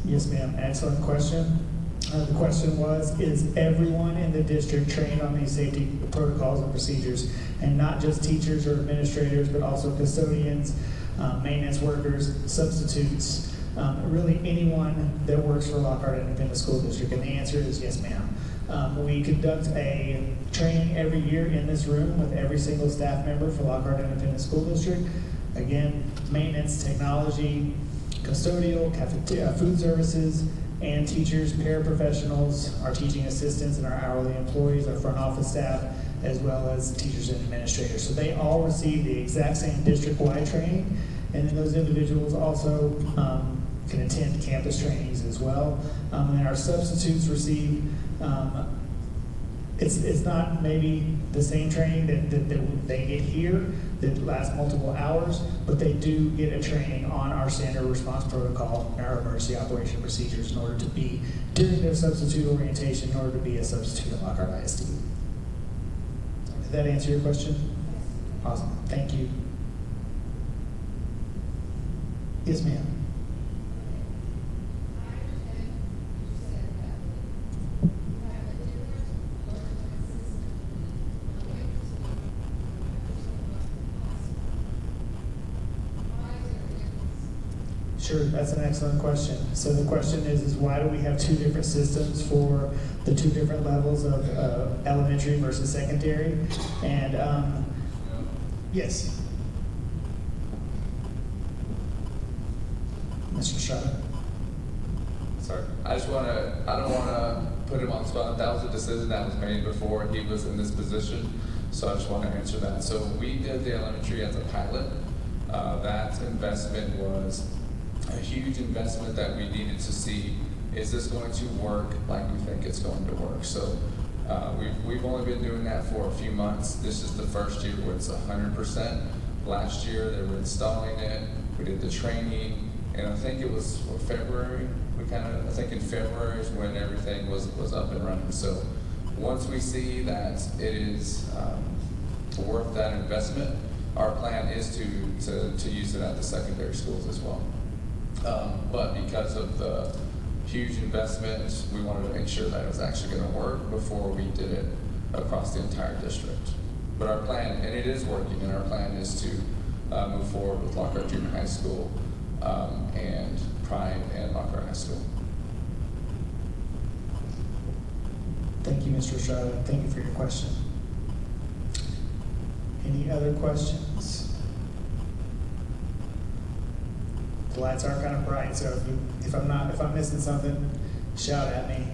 Yes, ma'am. Excellent question. The question was, is everyone in the district trained on these safety protocols and procedures? And not just teachers or administrators, but also custodians, maintenance workers, substitutes, really anyone that works for Lockhart Independent School District? And the answer is yes, ma'am. We conduct a training every year in this room with every single staff member for Lockhart Independent School District. Again, maintenance, technology, custodial, cafeteria, food services, and teachers, paraprofessionals, our teaching assistants, and our hourly employees, our front office staff, as well as teachers and administrators. So they all receive the exact same district-wide training, and then those individuals also can attend campus trainings as well. And our substitutes receive, it's not maybe the same training that they get here that lasts multiple hours, but they do get a training on our standard response protocol and our emergency operation procedures in order to be, during their substitute orientation, in order to be a substitute at Lockhart ISD. Did that answer your question? Awesome, thank you. Yes, ma'am. Sure, that's an excellent question. So the question is why do we have two different systems for the two different levels of elementary versus secondary? And yes, Mr. Estrada. Sorry, I don't wanna put him on the spot. That was a decision that was made before he was in this position, so I just want to answer that. So we did the elementary as a pilot. That investment was a huge investment that we needed to see, is this going to work like we think it's going to work? So we've only been doing that for a few months. This is the first year where it's 100%. Last year they were installing it, we did the training, and I think it was February. I think in February is when everything was up and running. So once we see that it is worth that investment, our plan is to use it at the secondary schools as well. But because of the huge investment, we wanted to make sure that it was actually going to work before we did it across the entire district. But our plan, and it is working, and our plan is to move forward with Lockhart Junior High School and Prime and Lockhart High School. Thank you, Mr. Estrada. Thank you for your question. Any other questions? The lights are kind of bright, so if I'm missing something, shout at me.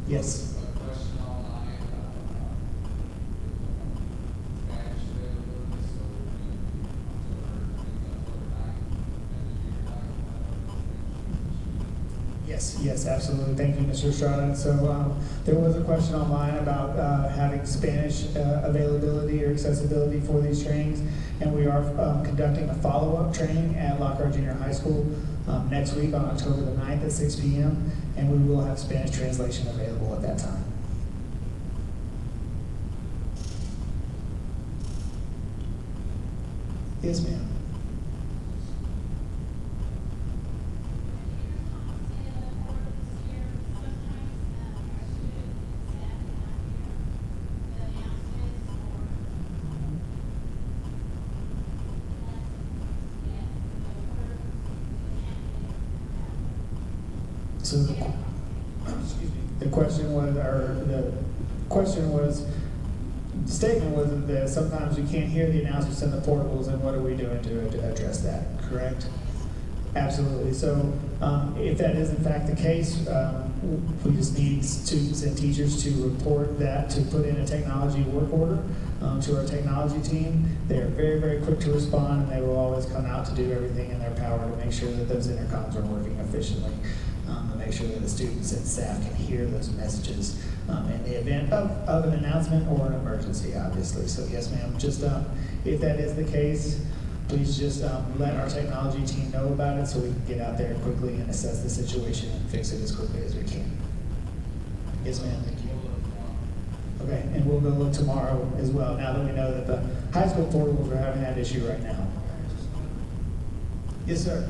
Yes. Yes, absolutely. Thank you, Mr. Estrada. So there was a question online about having Spanish availability or accessibility for these trainings, and we are conducting a follow-up training at Lockhart Junior High School next week on October the 9th at 6 p.m., and we will have Spanish translation available at that time. Yes, ma'am. So the statement was that sometimes we can't hear the announcements in the portables, and what are we doing to address that, correct? Absolutely. So if that is in fact the case, we just need students and teachers to report that, to put in a technology work order to our technology team. They are very, very quick to respond, and they will always come out to do everything in their power to make sure that those intercoms are working efficiently, to make sure that the students and staff can hear those messages in the event of an announcement or an emergency, obviously. So yes, ma'am, just if that is the case, please just let our technology team know about it so we can get out there quickly and assess the situation and fix it as quickly as we can. Yes, ma'am, thank you. Okay, and we'll go look tomorrow as well, now that we know that the high school portables are having that issue right now. Yes, sir.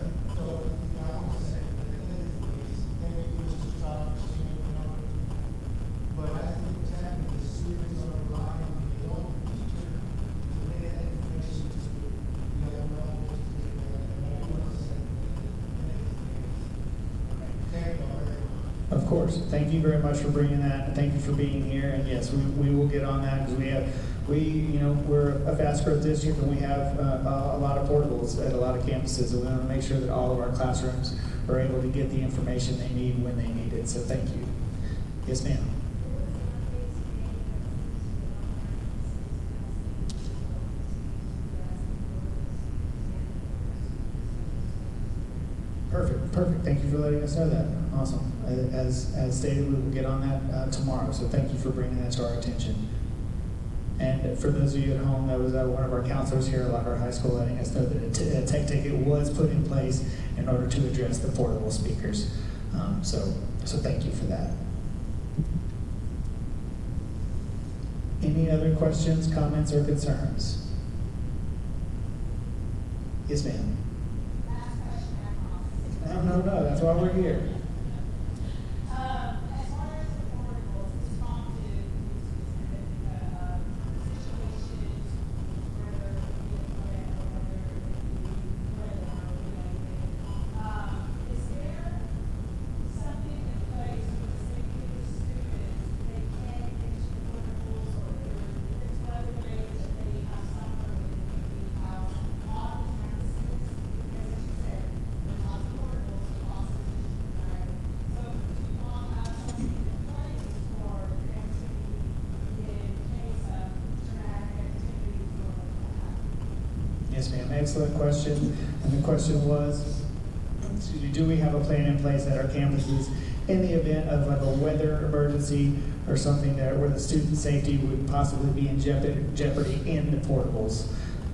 course. Thank you very much for bringing that, and thank you for being here. And yes, we will get on that, because we're a fast growth district, and we have a lot of portables at a lot of campuses, and we want to make sure that all of our classrooms are able to get the information they need when they need it. So thank you. Yes, ma'am. Perfect. Thank you for letting us know that. Awesome. As stated, we will get on that tomorrow. So thank you for bringing that to our attention. And for those of you at home, that was one of our counselors here at Lockhart High School letting us know that a tech ticket was put in place in order to address the portable speakers. So thank you for that. Any other questions, comments, or concerns? Yes, ma'am. No, that's why we're here. As far as the portables, it's prompted situations where there would be a threat or whether it would be is there something in place for the safety of the students they can't get to the portables, or if it's weather related that they have somewhere where they can be housed on the premises? Because as you said, there's lots of portables across the district, right? So do you all have something in place for them to be in case of traumatic activities or what have you? Yes, ma'am. Excellent question. And the question was, do we have a plan in place at our campuses in the event of like a weather emergency or something where the student safety would possibly be in jeopardy in the portables?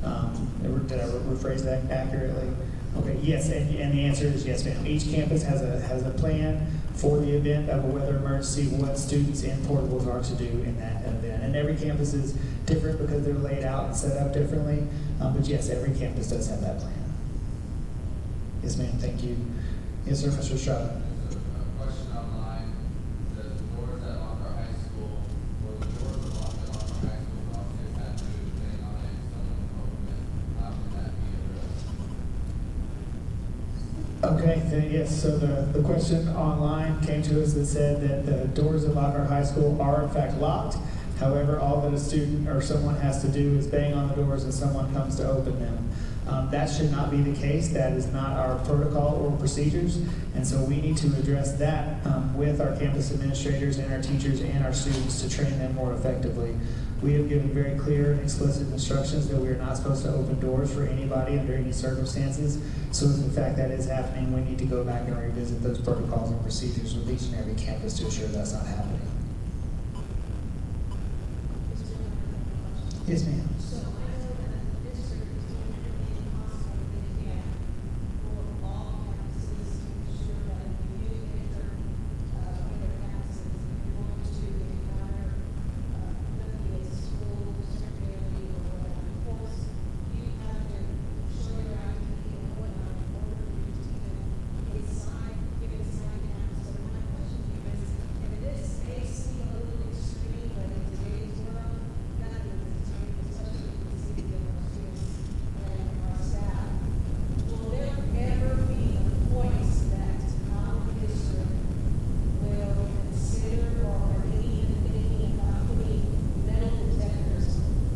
Did I rephrase that accurately? Okay, yes, and the answer is yes, ma'am. Each campus has a plan for the event of a weather emergency, what students in portables are to do in that event. And every campus is different because they're laid out and set up differently. But yes, every campus does have that plan. Yes, ma'am, thank you. Yes, sir, Mr. Estrada. There's a question online. Does the doors at Lockhart High School, or the doors of Lockhart High School, officers have to depending on it, someone open it, how can that be addressed? Okay, yes, so the question online came to us that said that the doors at Lockhart High School are in fact locked. However, all that a student or someone has to do is bang on the doors and someone comes to open them. That should not be the case. That is not our protocol or procedures. And so we need to address that with our campus administrators and our teachers and our students to train them more effectively. We have given very clear and explicit instructions that we are not supposed to open doors for anybody under any circumstances. So if in fact that is happening, we need to go back and revisit those protocols and procedures with each and every campus to ensure that's not happening. Yes, ma'am. So I know that the district is doing everything possible they can for all campuses to ensure that if you enter one of their campuses, if you're going to encounter whether it's school, secretary, or whatever, of course, you have to show your ID and whatnot in order for you to even inside, get inside the campus. So my question to you is, if this may seem a little extreme, but in today's world, that is especially for the city of our students and our staff. Will there ever be a point that our district will consider or are even thinking about putting metal detectors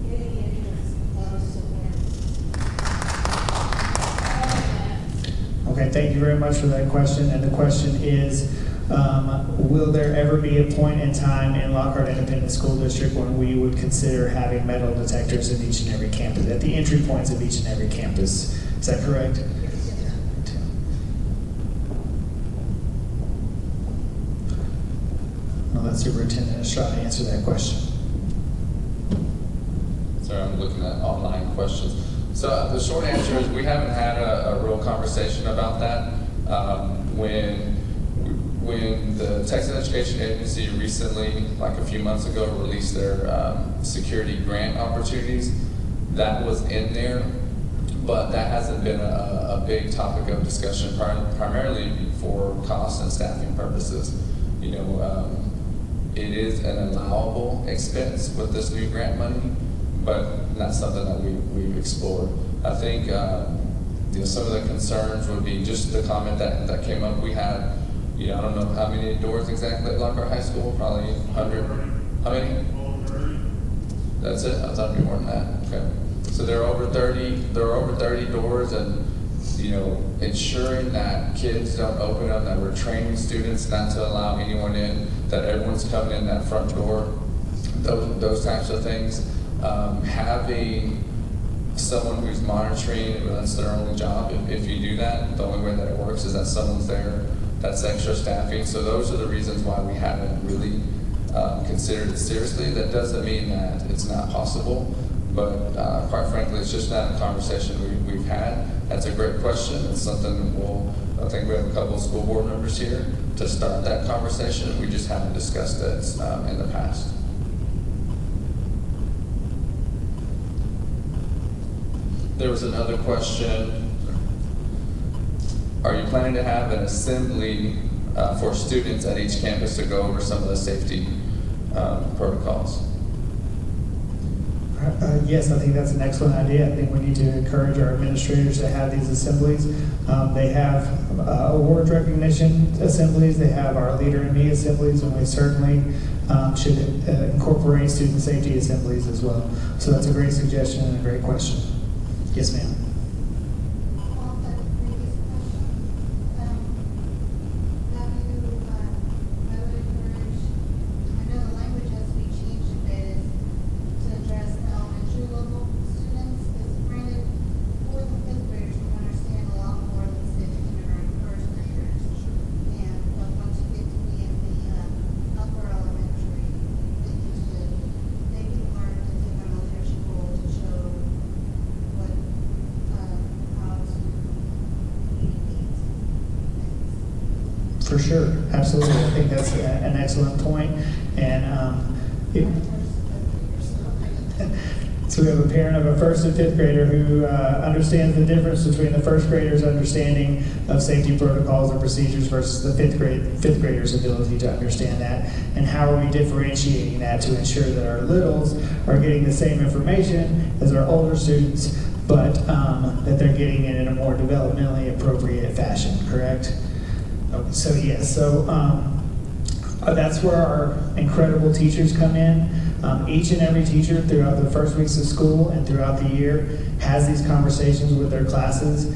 in the entrance of the school campus? Okay, thank you very much for that question. And the question is, will there ever be a point in time in Lockhart Independent School District when we would consider having metal detectors in each and every campus, at the entry points of each and every campus? Is that correct? I'll let Superintendent Estrada answer that question. Sorry, I'm looking at online questions. So the short answer is we haven't had a real conversation about that. When the Texas Education Agency recently, like a few months ago, released their security grant opportunities, that was in there, but that hasn't been a big topic of discussion, primarily for cost and staffing purposes. You know, it is an allowable expense with this new grant money, but not something that we've explored. I think some of the concerns would be just the comment that came up. We had, I don't know how many doors exactly at Lockhart High School, probably 100. How many? That's it? I thought it'd be more than that. Okay. So there are over 30 doors, and ensuring that kids don't open them, that we're training students not to allow anyone in, that everyone's coming in that front door, those types of things. Having someone who's monitoring, that's their only job. If you do that, the only way that it works is that someone's there. That's extra staffing. So those are the reasons why we haven't really considered it seriously. That doesn't mean that it's not possible, but quite frankly, it's just not a conversation we've had. That's a great question. It's something I think we have a couple of school board members here to start that conversation. We just haven't discussed it in the past. There was another question. Are you planning to have an assembly for students at each campus to go over some of the safety protocols? Yes, I think that's an excellent idea. I think we need to encourage our administrators to have these assemblies. They have award recognition assemblies. They have our Leader in Me assemblies, and we certainly should incorporate student safety assemblies as well. So that's a great suggestion and a great question. Yes, ma'am. For sure, absolutely. I think that's an excellent point. And so we have a parent of a 1st and 5th grader who understands the difference between the 1st grader's understanding of safety protocols and procedures versus the 5th grader's ability to understand that, and how are we differentiating that to ensure that our littles are getting the same information as our older students, but that they're getting it in a more developmentally appropriate fashion, correct? So yes, that's where our incredible teachers come in. Each and every teacher throughout the first weeks of school and throughout the year has these conversations with their classes,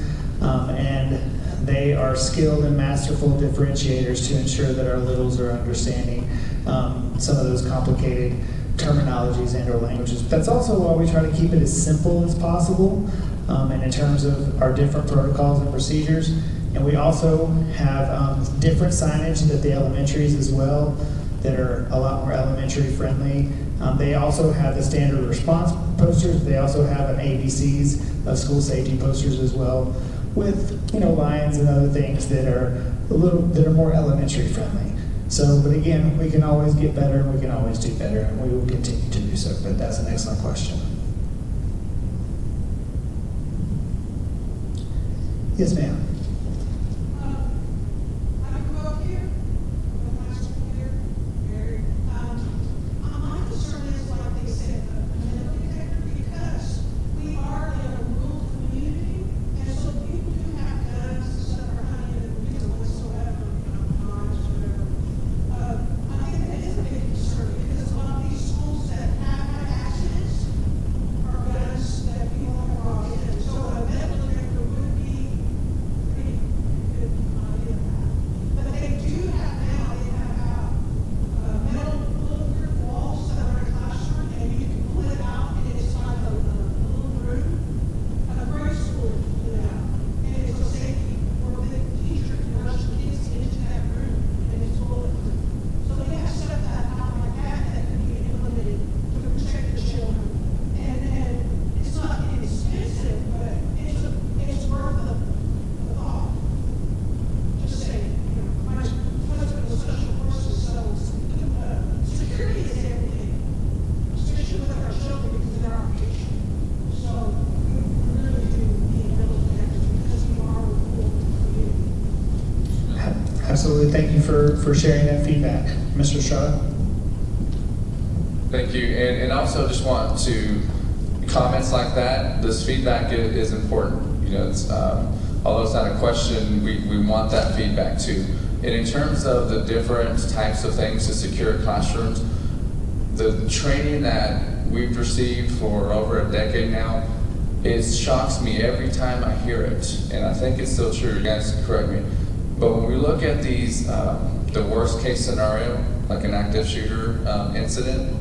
and they are skilled and masterful differentiators to ensure that our littles are understanding some of those complicated terminologies and or languages. But that's also why we try to keep it as simple as possible, and in terms of our different protocols and procedures. And we also have different signage at the elementaries as well that are a lot more elementary friendly. They also have the standard response posters. They also have an ABCs of school safety posters as well, with lions and other things that are more elementary friendly. So, but again, we can always get better, and we can always do better, and we will continue to do so. But that's an excellent question. Yes, ma'am. Absolutely. Thank you for sharing that feedback, Mr. Estrada. Thank you. And also just want to, comments like that, this feedback is important. It's, although it's not a question, we want that feedback too. And in terms of the different types of things to secure classrooms, the training that we've received for over a decade now, it shocks me every time I hear it, and I think it's still true, you guys can correct me. But when we look at these, the worst case scenario, like an active shooter incident,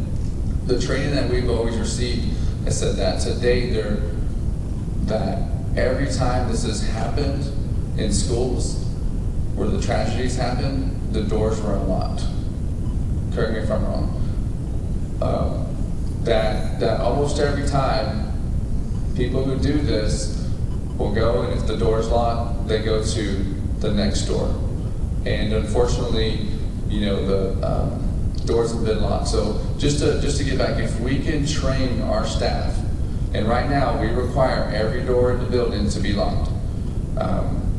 the training that we've always received has said that to date, that every time this has happened in schools where the tragedies happen, the doors were unlocked. Correct me if I'm wrong. That almost every time people who do this will go, and if the door's locked, they go to the next door. And unfortunately, the doors have been locked. So just to get back, if we can train our staff, and right now we require every door in the building to be locked,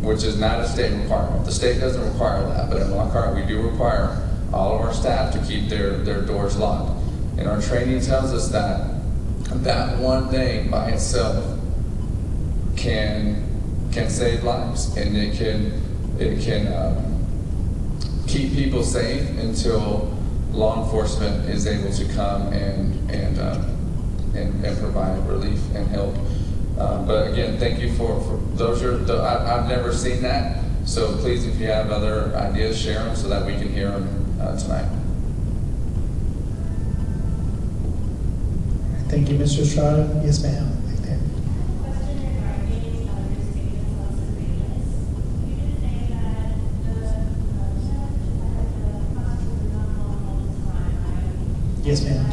which is not a state requirement. The state doesn't require that, but in Lockhart we do require all of our staff to keep their doors locked. And our training tells us that one thing by itself can save lives, and it can keep people safe until law enforcement is able to come and provide relief and help. But again, thank you for those. I've never seen that, so please, if you have other ideas, share them so that we can hear them tonight. Thank you, Mr. Estrada. Yes, ma'am. Right there. Question regarding your statements on surveillance. You did say that the classrooms are not on all the time, right? Yes, ma'am.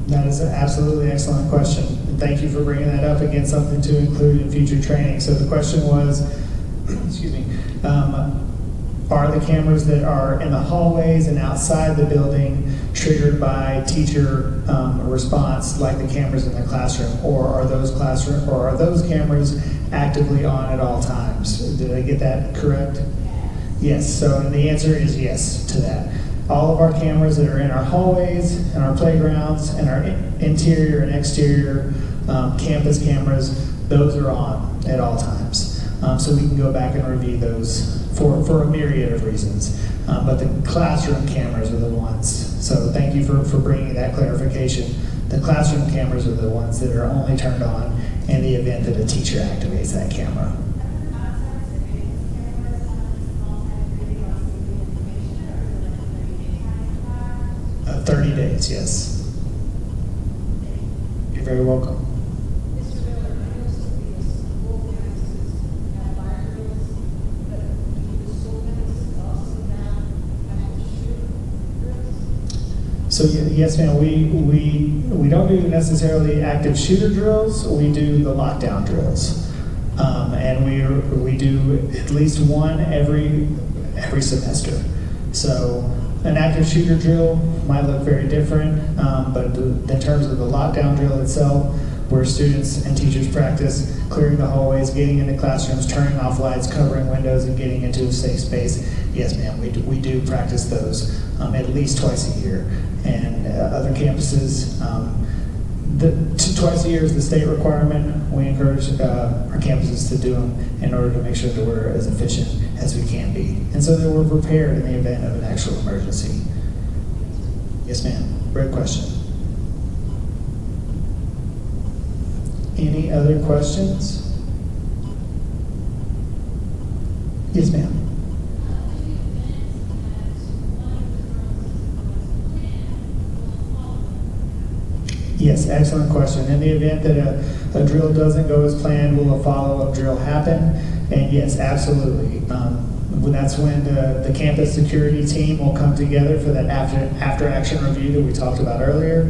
That is an absolutely excellent question. And thank you for bringing that up. Again, something to include in future training. So the question was, excuse me, are the cameras that are in the hallways and outside the building triggered by teacher response, like the cameras in the classroom, or are those cameras actively on at all times? Did I get that correct? Yes. So the answer is yes to that. All of our cameras that are in our hallways and our playgrounds and our interior and exterior campus cameras, those are on at all times. So we can go back and review those for a myriad of reasons. But the classroom cameras are the ones. So thank you for bringing that clarification. The classroom cameras are the ones that are only turned on in the event that a teacher activates that camera. 30 days, yes. You're very welcome. Mr. Miller, I know some of these school campuses have fire drills, but do the school campuses also have active shooter drills? So yes, ma'am, we don't do necessarily active shooter drills, we do the lockdown drills. And we do at least one every semester. So an active shooter drill might look very different, but in terms of the lockdown drill itself, where students and teachers practice clearing the hallways, getting into classrooms, turning off lights, covering windows, and getting into a safe space, yes, ma'am, we do practice those at least twice a year. And other campuses, twice a year is the state requirement. We encourage our campuses to do them in order to make sure that we're as efficient as we can be, and so that we're prepared in the event of an actual emergency. Yes, ma'am. Great question. Any other questions? Yes, ma'am. Yes, excellent question. In the event that a drill doesn't go as planned, will a follow-up drill happen? And yes, absolutely. That's when the campus security team will come together for that after-action review that we talked about earlier.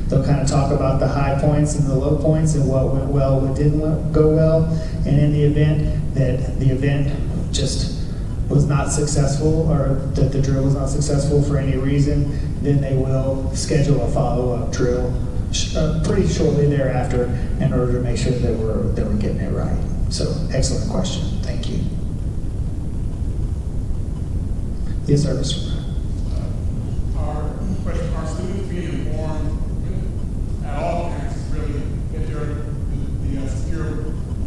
They'll kind of talk about the high points and the low points and what went well, what didn't go well. And in the event that the event just was not successful, or that the drill was not successful for any reason, then they will schedule a follow-up drill pretty shortly thereafter in order to make sure that we're getting it right. So, excellent question. Thank you. Yes, sir, Mr. Are but our students being informed at all campuses really, that the secure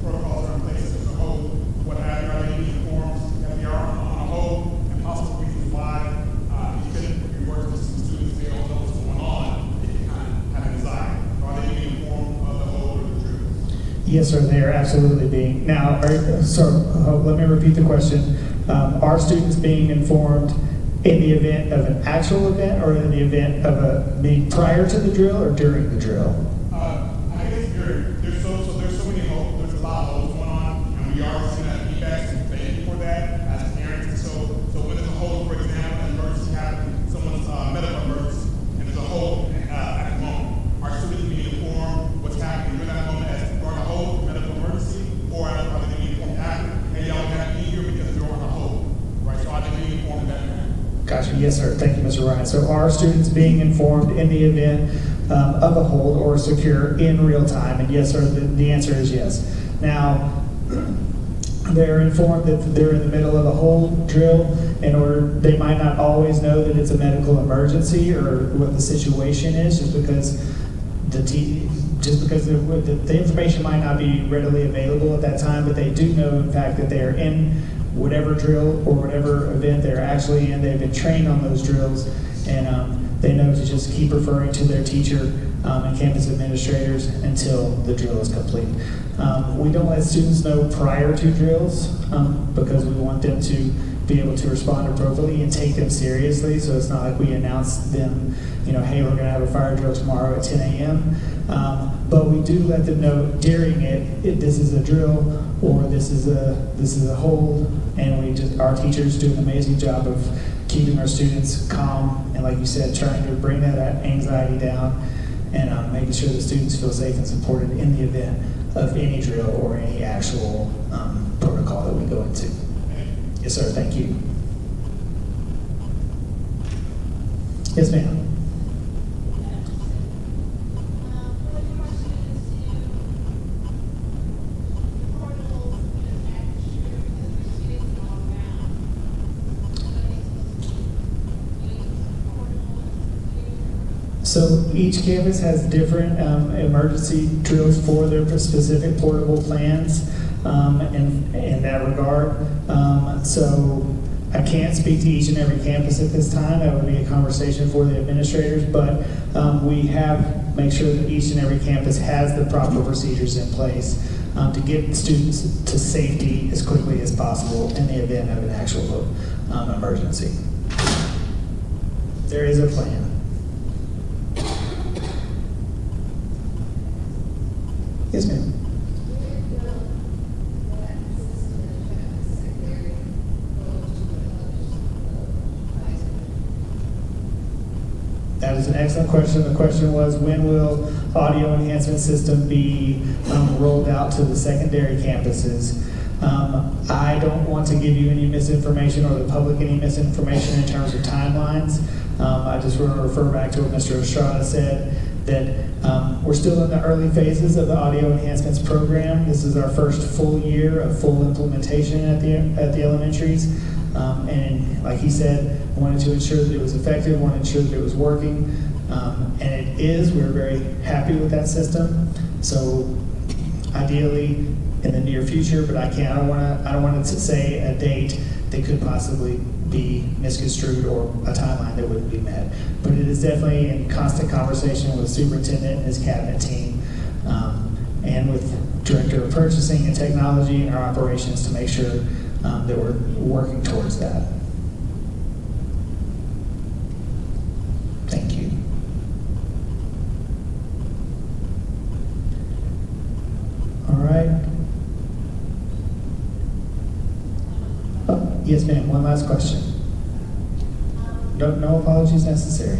protocols are in place as a whole, what have you, are they being informed that they are on a whole, and possible reasons why, even if you work with some students, they don't know what's going on, they can kind of have anxiety. Are they being informed of the whole or the truth? Yes, sir, they are absolutely being. Now, let me repeat the question. Are students being informed in the event of an actual event, or in the event of being prior to the drill or during the drill? I guess there's so many holes, there's a lot of holes going on, and we are seeing that feedback, and thank you for that as parents. And so when there's a hole, for example, an emergency happened, someone's medical emergency, and there's a hole at the moment, are students being informed what's happening during that moment as during a hole, medical emergency, or are they being informed after, hey, y'all got to be here because we're on a hole, right? So are they being informed in that manner? Gotcha. Yes, sir. Thank you, Mr. Ryan. So are students being informed in the event of a hold or secure in real time? And yes, sir, the answer is yes. Now, they're informed that they're in the middle of a hold drill they might not always know that it's a medical emergency or what the situation is, just because the information might not be readily available at that time, but they do know, in fact, that they are in whatever drill or whatever event they're actually in. They've been trained on those drills, and they know to just keep referring to their teacher and campus administrators until the drill is complete. We don't let students know prior to drills because we want them to be able to respond appropriately and take them seriously. So it's not like we announce them, hey, we're going to have a fire drill tomorrow at 10 a.m. But we do let them know during it, this is a drill or this is a hold, and our teachers do an amazing job of keeping our students calm and, like you said, trying to bring that anxiety down and making sure the students feel safe and supported in the event of any drill or any actual protocol that we go into. Yes, sir. Thank you. Yes, ma'am. So each campus has different emergency drills for their specific portable plans in that regard. So I can't speak to each and every campus at this time. That would be a conversation for the administrators, but we have made sure that each and every campus has the proper procedures in place to get students to safety as quickly as possible in the event of an actual emergency. There is a plan. Yes, ma'am. That is an excellent question. The question was, when will audio enhancement system be rolled out to the secondary campuses? I don't want to give you any misinformation or the public any misinformation in terms of timelines. I just want to refer back to what Mr. Estrada said, that we're still in the early phases of the audio enhancements program. This is our first full year of full implementation at the elementaries. And like he said, wanted to ensure that it was effective, wanted to ensure that it was working. And it is. We're very happy with that system. So ideally in the near future, but I don't want to say a date that could possibly be misconstrued or a timeline that wouldn't be met. But it is definitely in constant conversation with the superintendent and his cabinet team, and with Director of Purchasing and Technology and our operations to make sure that we're working towards that. Thank you. All right. Oh, yes, ma'am. One last question. No apologies necessary.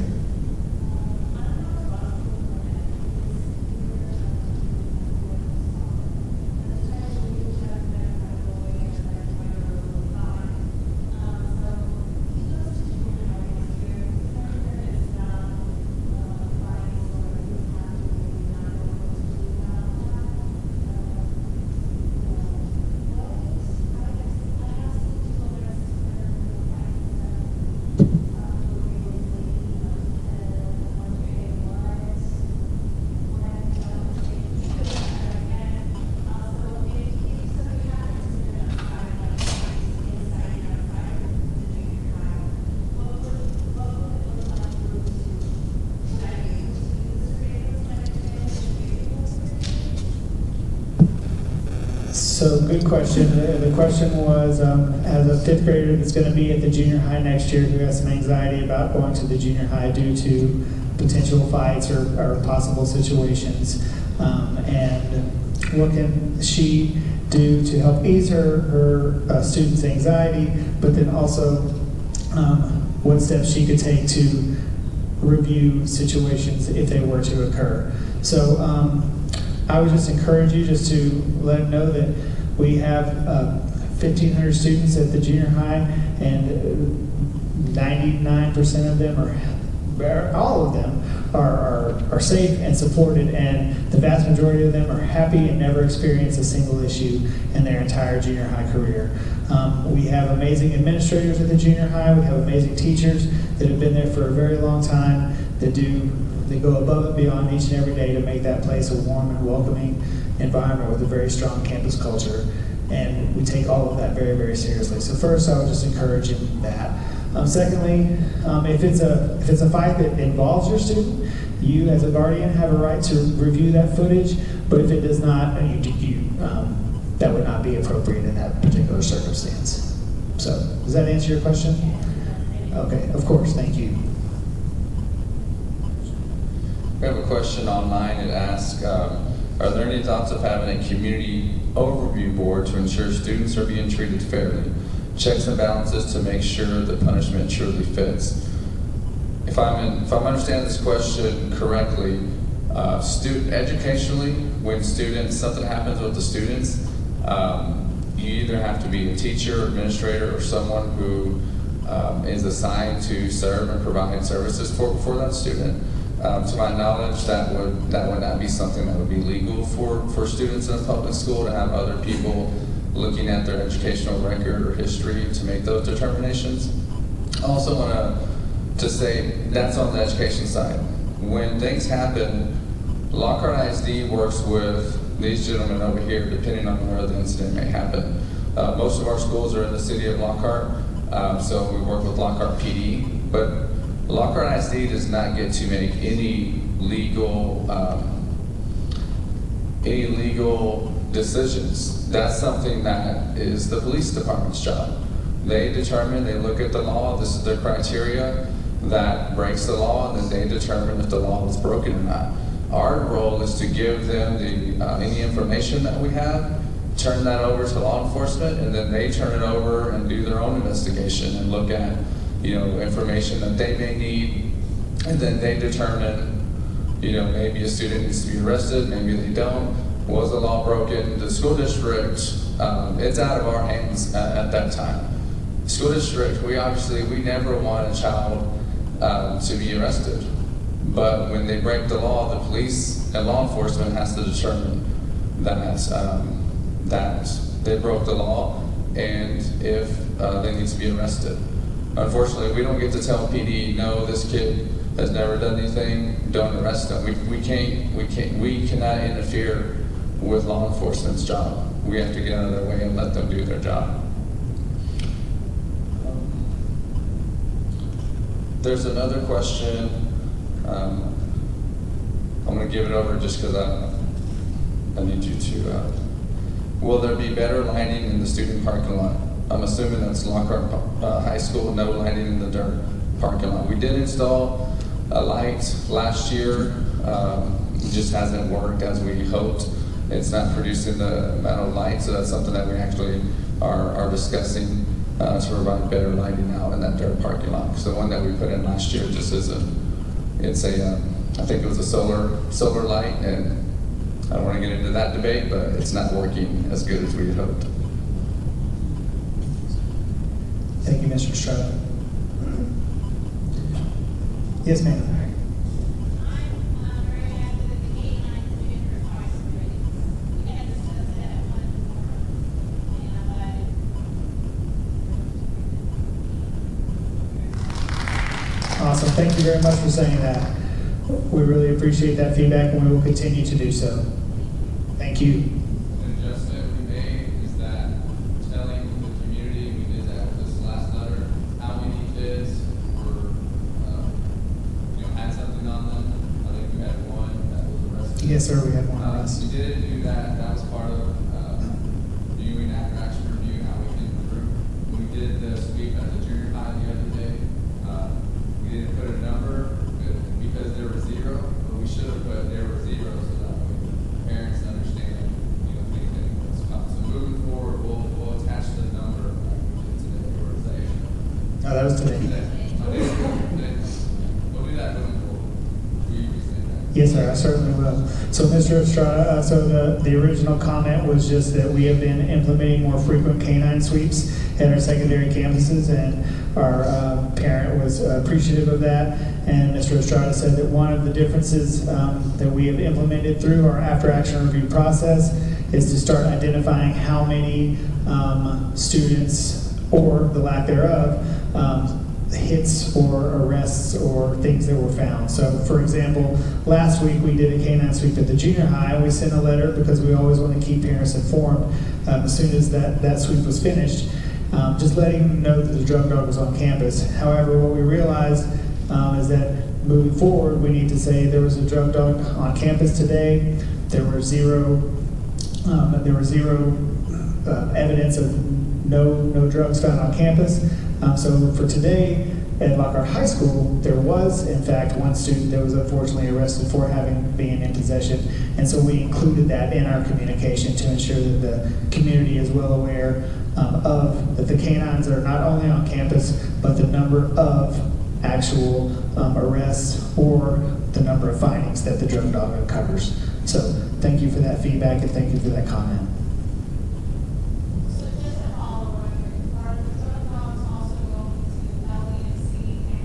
So, good question. The question was, as a fifth grader that's going to be at the junior high next year who has some anxiety about going to the junior high due to potential fights or possible situations, and what can she do to help ease her students' anxiety, but then also what steps she could take to review situations if they were to occur. So I would just encourage you just to let them know that we have 1,500 students at the junior high, and 99% of them all of them are safe and supported, and the vast majority of them are happy and never experienced a single issue in their entire junior high career. We have amazing administrators at the junior high. We have amazing teachers that have been there for a very long time they go above and beyond each and every day to make that place a warm and welcoming environment with a very strong campus culture. And we take all of that very, very seriously. So first, I would just encourage you that. Secondly, if it's a fight that involves your student, you as a guardian have a right to review that footage. But if it does not, that would not be appropriate in that particular circumstance. So does that answer your question? Okay, of course. Thank you. We have a question online. It asks, are there any thoughts of having a community overview board to ensure students are being treated fairly? Checks and balances to make sure the punishment truly fits. If I'm understanding this question correctly, educationally, when something happens with the students, you either have to be a teacher, administrator, or someone who is assigned to serve and provide services for that student. To my knowledge, that would not be something that would be legal for students in a public school to have other people looking at their educational record or history to make those determinations. I also want to say that's on the education side. When things happen, Lockhart ISD works with these gentlemen over here, depending on where the incident may happen. Most of our schools are in the city of Lockhart, so we work with Lockhart PD, but Lockhart ISD does not get to make any legal decisions. That's something that is the police department's job. They look at the law, this is their criteria that breaks the law, and then they determine if the law is broken or not. Our role is to give them any information that we have, turn that over to law enforcement, and then they turn it over and do their own investigation and look at information that they may need, and then they determine, maybe a student needs to be arrested, maybe they don't. Was the law broken? The school district, it's out of our hands at that time. School district, we never want a child to be arrested. But when they break the law, the police and law enforcement has to determine that they broke the law and if they need to be arrested. Unfortunately, we don't get to tell PD, no, this kid has never done anything, don't arrest him. We cannot interfere with law enforcement's job. We have to get out of their way and let them do their job. There's another question. I'm going to give it over just because I need you to. Will there be better lighting in the student parking lot? I'm assuming that's Lockhart High School, no lighting in the dirt parking lot. We did install a light last year. It just hasn't worked as we hoped. It's not producing the amount of light, so that's something that we actually are discussing to provide better lighting out in that dirt parking lot. Because the one that we put in last year just isn't. I think it was a solar light, and I don't want to get into that debate, but it's not working as good as we had hoped. Thank you, Mr. Estrada. Yes, ma'am. Awesome. Thank you very much for saying that. We really appreciate that feedback, and we will continue to do so. Thank you. An adjustment we made is that telling the community, we did that with this last letter, how many kids were, had something on them. I think we had one that was arrested. Yes, sir. We had one arrest. We did do that. That was part of did the sweep at the junior high the other day. We didn't put a number because there were zero, but we should have put there were zero so that way parents understand, things that was come. So moving forward, we'll attach the number to the organization. No, that was today. We'll do that moving forward. We say that. Yes, sir, I certainly will. So, Mr. Estrada, so the original comment was just that we have been implementing more frequent canine sweeps at our secondary campuses, and our parent was appreciative of that. And Mr. Estrada said that one of the differences that we have implemented through our after-action review process is to start identifying how many students, or the lack thereof, hits or arrests or things that were found. So, for example, last week we did a canine sweep at the junior high, and we sent a letter because we always want to keep parents informed as soon as that sweep was finished, just letting them know that the drug dog was on campus. However, what we realized is that moving forward, we need to say there was a drug dog on campus today. There were zero evidence of no drugs found on campus. So for today, at Lockhart High School, there was, in fact, one student that was unfortunately arrested for being in possession. And so we included that in our communication to ensure that the community is well aware that the canines are not only on campus, but the number of actual arrests or the number of findings that the drug dog covers. So thank you for that feedback, and thank you for that comment. So just to follow on, are the drug dogs also going to LENC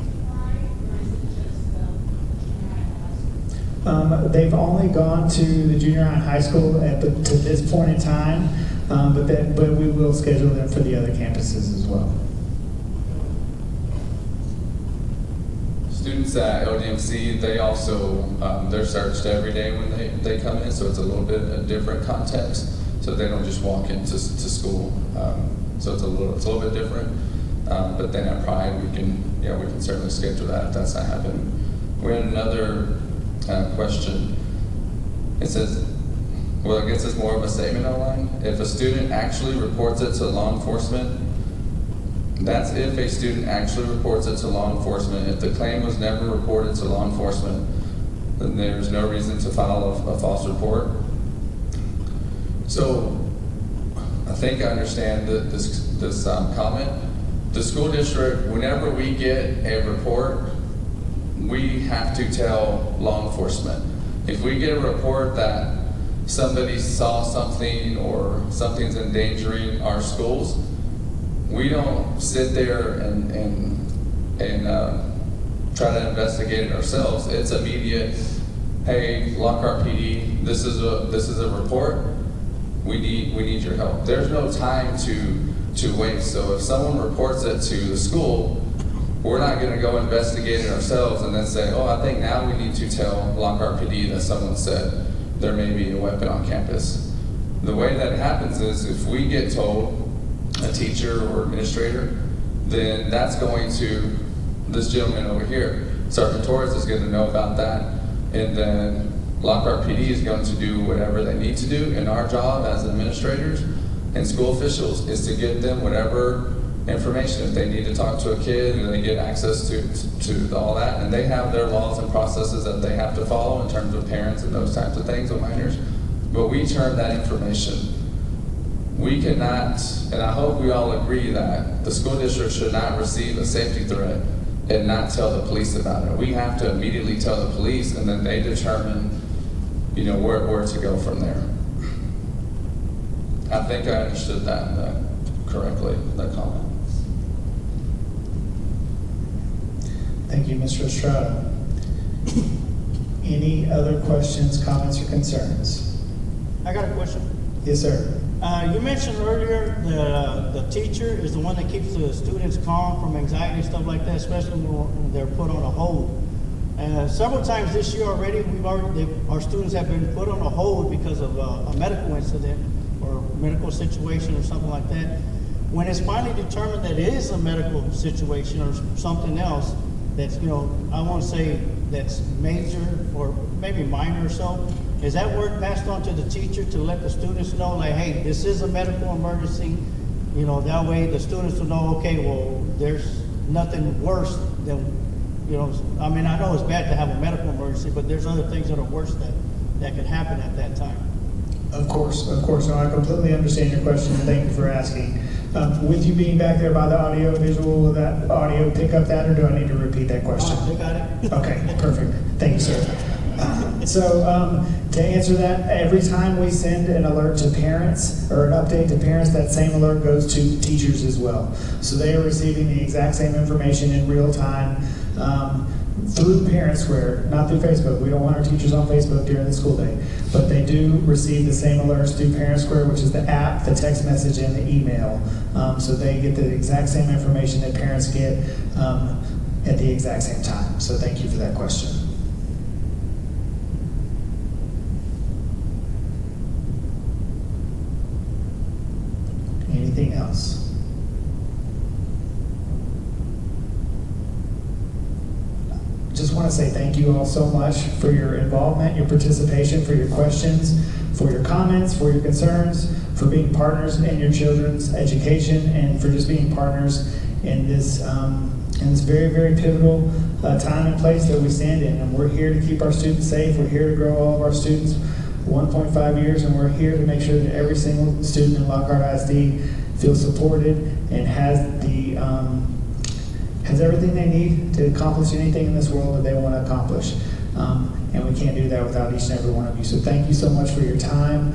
and Pride, or is it just the junior high and high school? They've only gone to the junior high and high school to this point in time, but we will schedule them for the other campuses as well. Students at LDMC, they also, they're searched every day when they come in, so it's a little bit a different context. So they don't just walk into school. So it's a little bit different. But then at Pride, we can certainly schedule that if that's not happening. We had another question. It says, well, I guess it's more of a statement online. If a student actually reports it to law enforcement, that's if a student actually reports it to law enforcement. If the claim was never reported to law enforcement, then there's no reason to file a false report. So I think I understand this comment. The school district, whenever we get a report, we have to tell law enforcement. If we get a report that somebody saw something or something's endangering our schools, we don't sit there and try to investigate it ourselves. It's immediate. Hey, Lockhart PD, this is a report. We need your help. There's no time to wait. So if someone reports it to the school, we're not going to go investigate it ourselves and then say, oh, I think now we need to tell Lockhart PD that someone said there may be a weapon on campus. The way that happens is if we get told, a teacher or administrator, then that's going to this gentleman over here. Sergeant Torres is going to know about that, and then Lockhart PD is going to do whatever they need to do. And our job as administrators and school officials is to give them whatever information. If they need to talk to a kid, and they get access to all that, and they have their laws and processes that they have to follow in terms of parents and those types of things with minors. But we turn that information. We cannot, and I hope we all agree that the school district should not receive a safety threat and not tell the police about it. We have to immediately tell the police, and then they determine, where to go from there. I think I understood that correctly, that comment. Thank you, Mr. Estrada. Any other questions, comments, or concerns? I got a question. Yes, sir. You mentioned earlier that the teacher is the one that keeps the students calm from anxiety and stuff like that, especially when they're put on a hold. Several times this year already, our students have been put on a hold because of a medical incident or medical situation or something like that. When it's finally determined that it is a medical situation or something else that's, I won't say that's major or maybe minor or so, is that word passed on to the teacher to let the students know, like, hey, this is a medical emergency, You know, that way the students will know, okay, well, there's nothing worse than, you know, I mean, I know it's bad to have a medical emergency, but there's other things that are worse that could happen at that time. Of course. No, I completely understand your question, and thank you for asking. With you being back there by the audio visual, will that audio pick up that, or do I need to repeat that question? They got it? Okay, perfect. Thank you, sir. So, to answer that, every time we send an alert to parents or an update to parents, that same alert goes to teachers as well. So they are receiving the exact same information in real time through Parent Square, not through Facebook. We don't want our teachers on Facebook during the school day, but they do receive the same alerts through Parent Square, which is the app, the text message, and the email. So they get the exact same information that parents get at the exact same time. So thank you for that question. Anything else? Just want to say thank you all so much for your involvement, your participation, for your questions, for your comments, for your concerns, for being partners in your children's education, and for just being partners in this very, very pivotal time and place that we stand in. And we're here to keep our students safe. We're here to grow all of our students 1.5 years, and we're here to make sure that every single student in Lockhart ISD feels supported and has everything they need to accomplish anything in this world that they want to accomplish. And we can't do that without each and every one of you. So thank you so much for your time.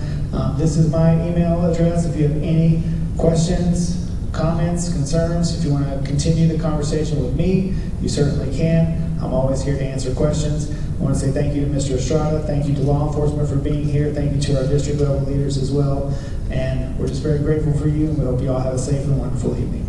This is my email address. If you have any questions, comments, concerns, if you want to continue the conversation with me, you certainly can. I'm always here to answer questions. I want to say thank you to Mr. Estrada. Thank you to law enforcement for being here. Thank you to our district level leaders as well. And we're just very grateful for you, and we hope you all have a safe and wonderful evening.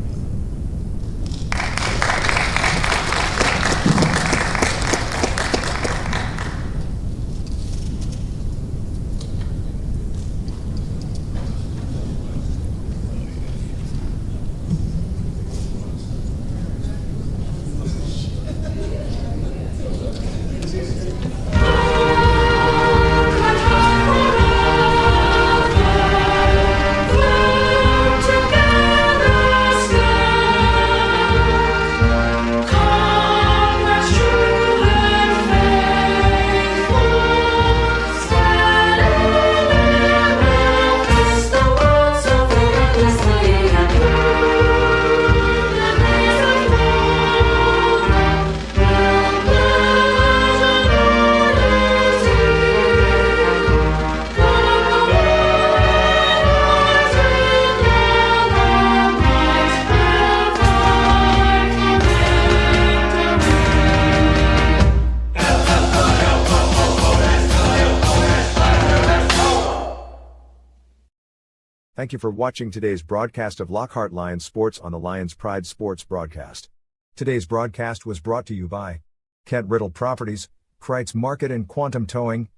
Thank you for watching today's broadcast of Lockhart Lions Sports on the Lions Pride Sports broadcast. Today's broadcast was brought to you by Kent Riddle Properties, Kreitz Market and Quantum Towing.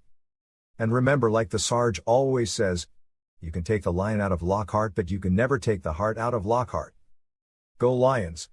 And remember, like the Sarge always says, you can take the lion out of Lockhart, but you can never take the heart out of Lockhart. Go Lions!